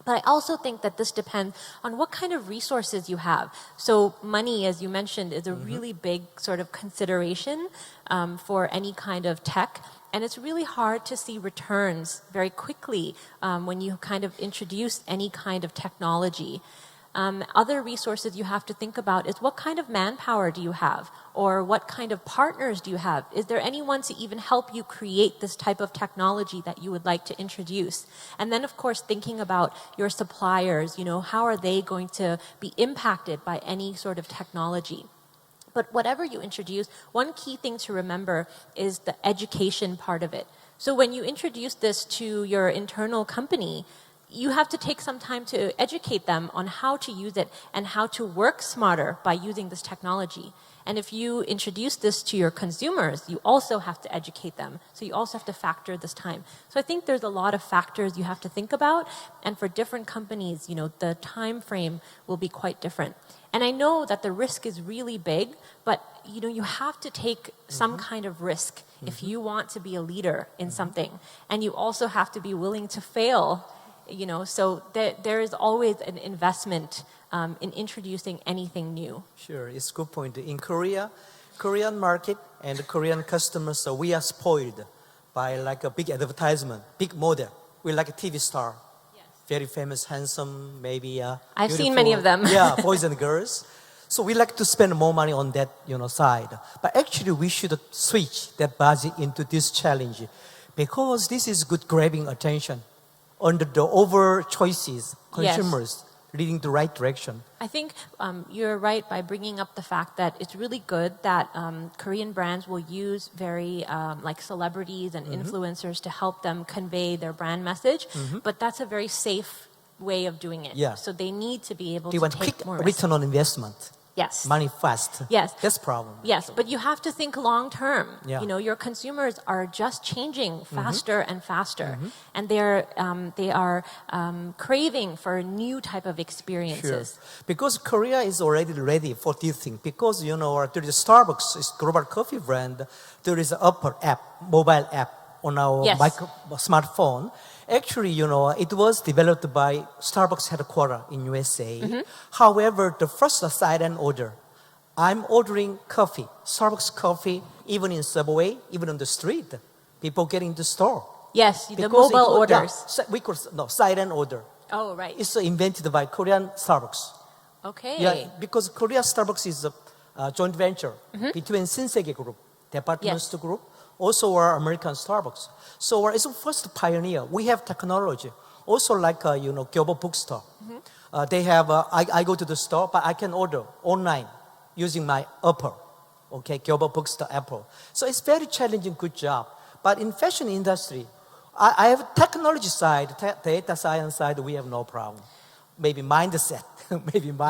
But I also think that this depends on what kind of resources you have. So money, as you mentioned, is a really big sort of consideration for any kind of tech. And it's really hard to see returns very quickly when you kind of introduce any kind of technology. Other resources you have to think about is what kind of manpower do you have? Or what kind of partners do you have? Is there anyone to even help you create this type of technology that you would like to introduce? And then, of course, thinking about your suppliers, how are they going to be impacted by any sort of technology? But whatever you introduce, one key thing to remember is the education part of it. So when you introduce this to your internal company, you have to take some time to educate them on how to use it and how to work smarter by using this technology. And if you introduce this to your consumers, you also have to educate them. So you also have to factor this time. So I think there's a lot of factors you have to think about. And for different companies, the time frame will be quite different. And I know that the risk is really big, but you have to take some kind of risk if you want to be a leader in something. And you also have to be willing to fail. So there is always an investment in introducing anything new. Sure, it's a good point. In Korean market and Korean customers, we are spoiled by like a big advertisement, big model. We're like a TV star. Yes. Very famous, handsome, maybe I've seen many of them. Yeah, boys and girls. So we like to spend more money on that side. But actually we should switch that budget into this challenge because this is good grabbing attention under the over choices, consumers leading the right direction. I think you're right by bringing up the fact that it's really good that Korean brands will use very like celebrities and influencers to help them convey their brand message, but that's a very safe way of doing it. Yeah. So they need to be able They to want take quick more risk. return on investment. Yes. Money fast. Yes. That's the problem. Yes, but you have to think long term. Yeah. Your consumers are just changing faster and faster, and they are craving for a new type of experiences. Sure. Because Korea is already ready for this thing. Because, there is Starbucks, it's global coffee brand. There is an mobile app on our smartphone. Actually, it was developed by Starbucks headquarters in USA. However, the first silent order, I'm ordering coffee, Starbucks coffee, even in subway, even on the street. People get in the store. Yes, the mobile orders. Yeah, we call silent order. Oh, right. It's invented by Korean Starbucks. Okay. Yeah, because Korea Starbucks is a joint venture between Shinsegae Group, department store group, also our American Starbucks. So it's the first pioneer. We have technology. Also like, Gyobo bookstore. They have, I go to the store, but I can order online using my Apple. Okay, Gyobo bookstore Apple. So it's very challenging, good job. But in fashion industry, I have technology side, data science side, we have no problem. Maybe mindset,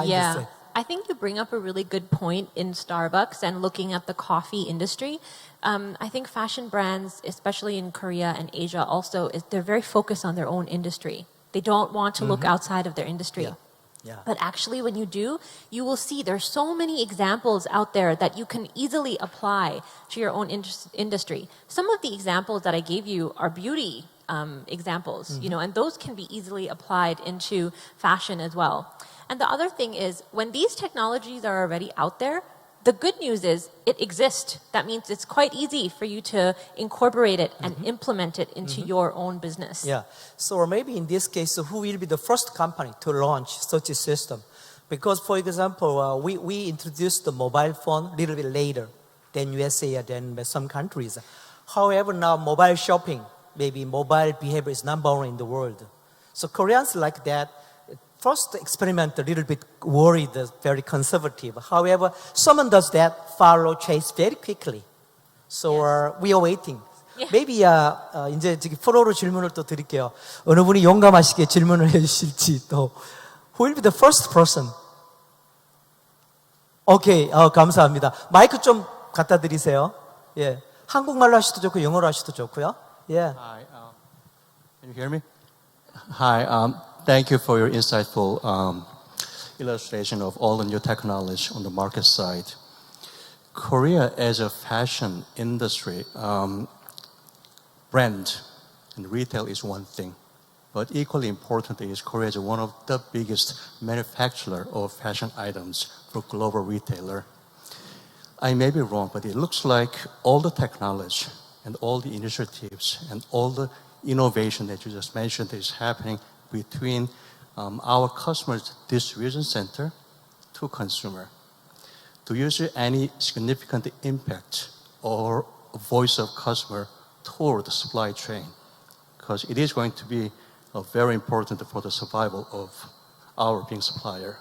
Yeah. I think you bring up a really good point in Starbucks and looking at the coffee industry. I think fashion brands, especially in Korea and Asia also, they're very focused on their own industry. They don't want to look outside of their industry. Yeah. But actually when you do, you will see there's so many examples out there that you can easily apply to your own industry. Some of the examples that I gave you are beauty examples, and those can be easily applied into fashion as well. And the other thing is, when these technologies are already out there, the good news is it exists. That means it's quite easy for you to incorporate it and implement it into your own business. Yeah. So maybe in this case, who will be the first company to launch such a system? Because, for example, we introduced the mobile phone a little bit later than USA, than some countries. However, now mobile shopping, maybe mobile behavior is number one in the world. So Koreans like that. First experiment a little bit worried, very conservative. However, someone does that, follow, chase very quickly. So we are waiting. Yeah. Maybe 이제 프로로 질문을 또 드릴게요. 어느 분이 용감하시게 질문을 해주실지 또. Who will be the first person? 오케이, 감사합니다. 마이크 좀 갖다 드리세요. 예, 한국말로 하셔도 좋고 영어로 하셔도 좋고요. 예. Hi, can you hear me? Hi, thank you for your insightful illustration of all the new technology on the market side. Korea as a fashion industry, brand and retail is one thing, but equally important is Korea is one of the biggest manufacturer of fashion items for global retailer. I may be wrong, but it looks like all the technology and all the initiatives and all the innovation that you just mentioned is happening between our customers' distribution center to consumer. Do you see any significant impact or voice of customer toward the supply chain? Because it is going to be very important for the survival of our being supplier.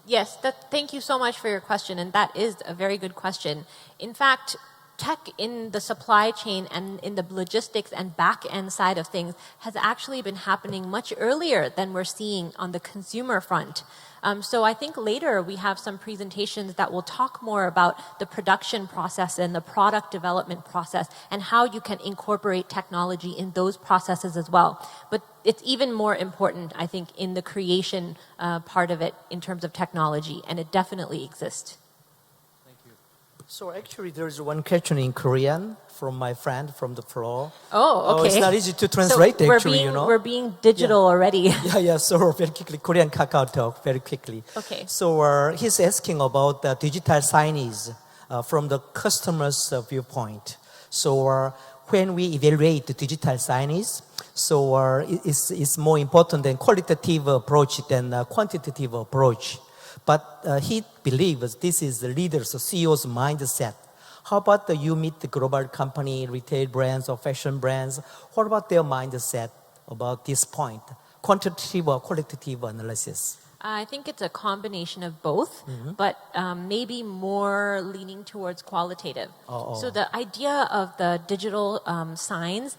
Yes, thank you so much for your question, and that is a very good question. In fact, tech in the supply chain and in the logistics and back-end side of things has actually been happening much earlier than we're seeing on the consumer front. So I think later we have some presentations that will talk more about the production process and the product development process and how you can incorporate technology in those processes as well. But it's even more important, I think, in the creation part of it in terms of technology, and it definitely exists. So actually, there's one question in Korean from my friend from the floor. Oh, okay. It's not easy to translate, so actually, you know. We're being digital already. Yeah, so very quickly, Korean Kakao Talk, very quickly. Okay. So he's asking about the digital signage from the customer's viewpoint. So when we evaluate the digital signage, so it's more important than qualitative approach than quantitative approach. But he believes this is the leader's, the CEO's mindset. How about you meet the global company, retail brands or fashion brands? What about their mindset about this point? Quantitative or qualitative analysis? I think it's a combination of both, but maybe more leaning towards qualitative. So the idea of the digital signs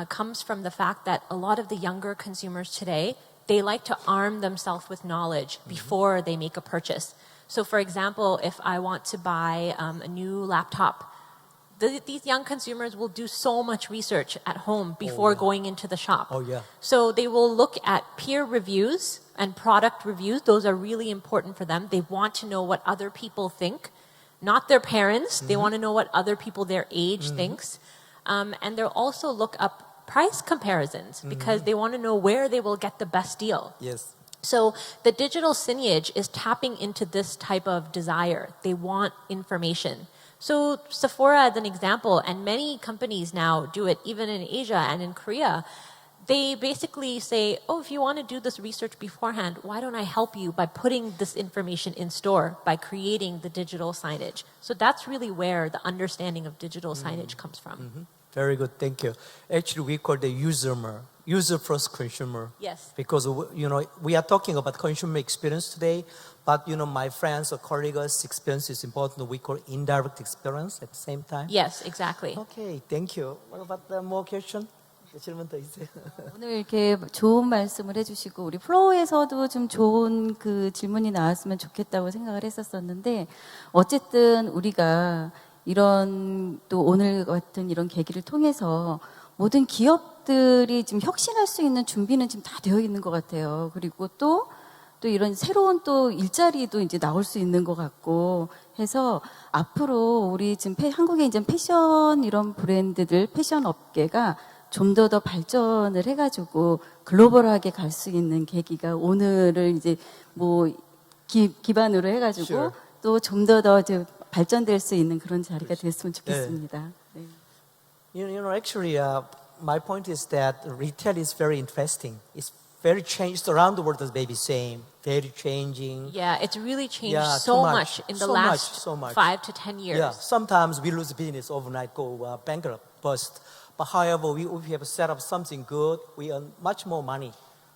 comes from the fact that a lot of the younger consumers today, they like to arm themselves with knowledge before they make a purchase. So for example, if I want to buy a new laptop, these young consumers will do so much research at home before going into the shop. So they will look at peer reviews and product reviews. Those are really important for them. They want to know what other people think, not their parents. They want to know what other people their age thinks. And they'll also look up price comparisons because they want to know where they will get the best deal. Yes. So the digital signage is tapping into this type of desire. They want information. So Sephora, as an example, and many companies now do it, even in Asia and in Korea, they basically say, oh, if you want to do this research beforehand, why don't I help you by putting this information in store, by creating the digital signage? So that's really where the understanding of digital signage comes from. Very good, thank you. Actually, we call the user-first consumer. Yes. Because, you know, we are talking about consumer experience today, but, you know, my friends or colleagues' experience is important. We call indirect experience at the same time. Yes, exactly. Okay, thank you. What about more question? 질문 더 있어요. 오늘 이렇게 좋은 말씀을 해주시고 우리 플로우에서도 좀 좋은 그 질문이 나왔으면 좋겠다고 생각을 했었었는데 어쨌든 우리가 이런 또 오늘 같은 이런 계기를 통해서 모든 기업들이 지금 혁신할 수 있는 준비는 지금 다 되어 있는 것 같아요. 그리고 또 이런 새로운 또 일자리도 이제 나올 수 있는 것 같고 해서 앞으로 우리 지금 한국의 이제 패션 이런 브랜드들 패션 업계가 좀 더 발전을 해가지고 글로벌하게 갈 수 있는 계기가 오늘을 이제 뭐 기반으로 해가지고 또 좀 더 발전될 수 있는 그런 자리가 됐으면 좋겠습니다. 네. You know, actually, my point is that retail is very interesting. It's very changed around the world, as baby saying, very changing. Yeah, it's really changed so much in the last 5 to 10 years. Yeah, sometimes we lose business overnight, go bankrupt, bust. But however, we have set up something good, we earn much more money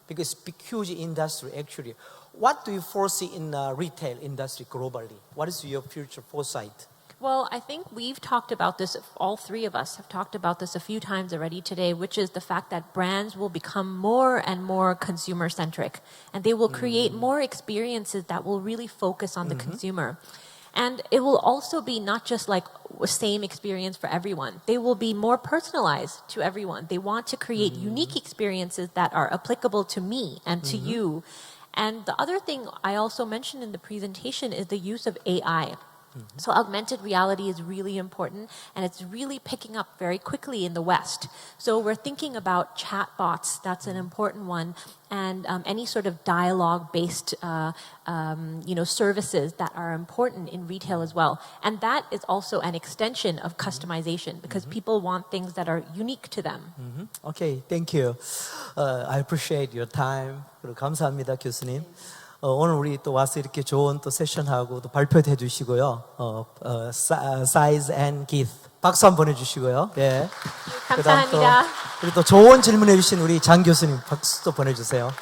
because it's a huge industry actually. What do you foresee in the retail industry globally? What is your future foresight? Well, I think we've talked about this, all three of us have talked about this a few times already today, which is the fact that brands will become more and more consumer-centric, and they will create more experiences that will really focus on the consumer. And it will also be not just like the same experience for everyone. They will be more personalized to everyone. They want to create unique experiences that are applicable to me and to you. And the other thing I also mentioned in the presentation is the use of AI. So augmented reality is really important, and it's really picking up very quickly in the West. So we're thinking about chatbots. That's an important one, and any sort of dialogue-based, services that are important in retail as well. And that is also an extension of customization because people want things that are unique to them. Okay, thank you. I appreciate your time. 그리고 감사합니다, 교수님. 오늘 우리 또 와서 이렇게 좋은 또 세션하고 또 발표도 해주시고요. Size and Gift 박수 한번 해주시고요. 예. 감사합니다. 그리고 또 좋은 질문해 주신 우리 장 교수님 박수 또 보내주세요.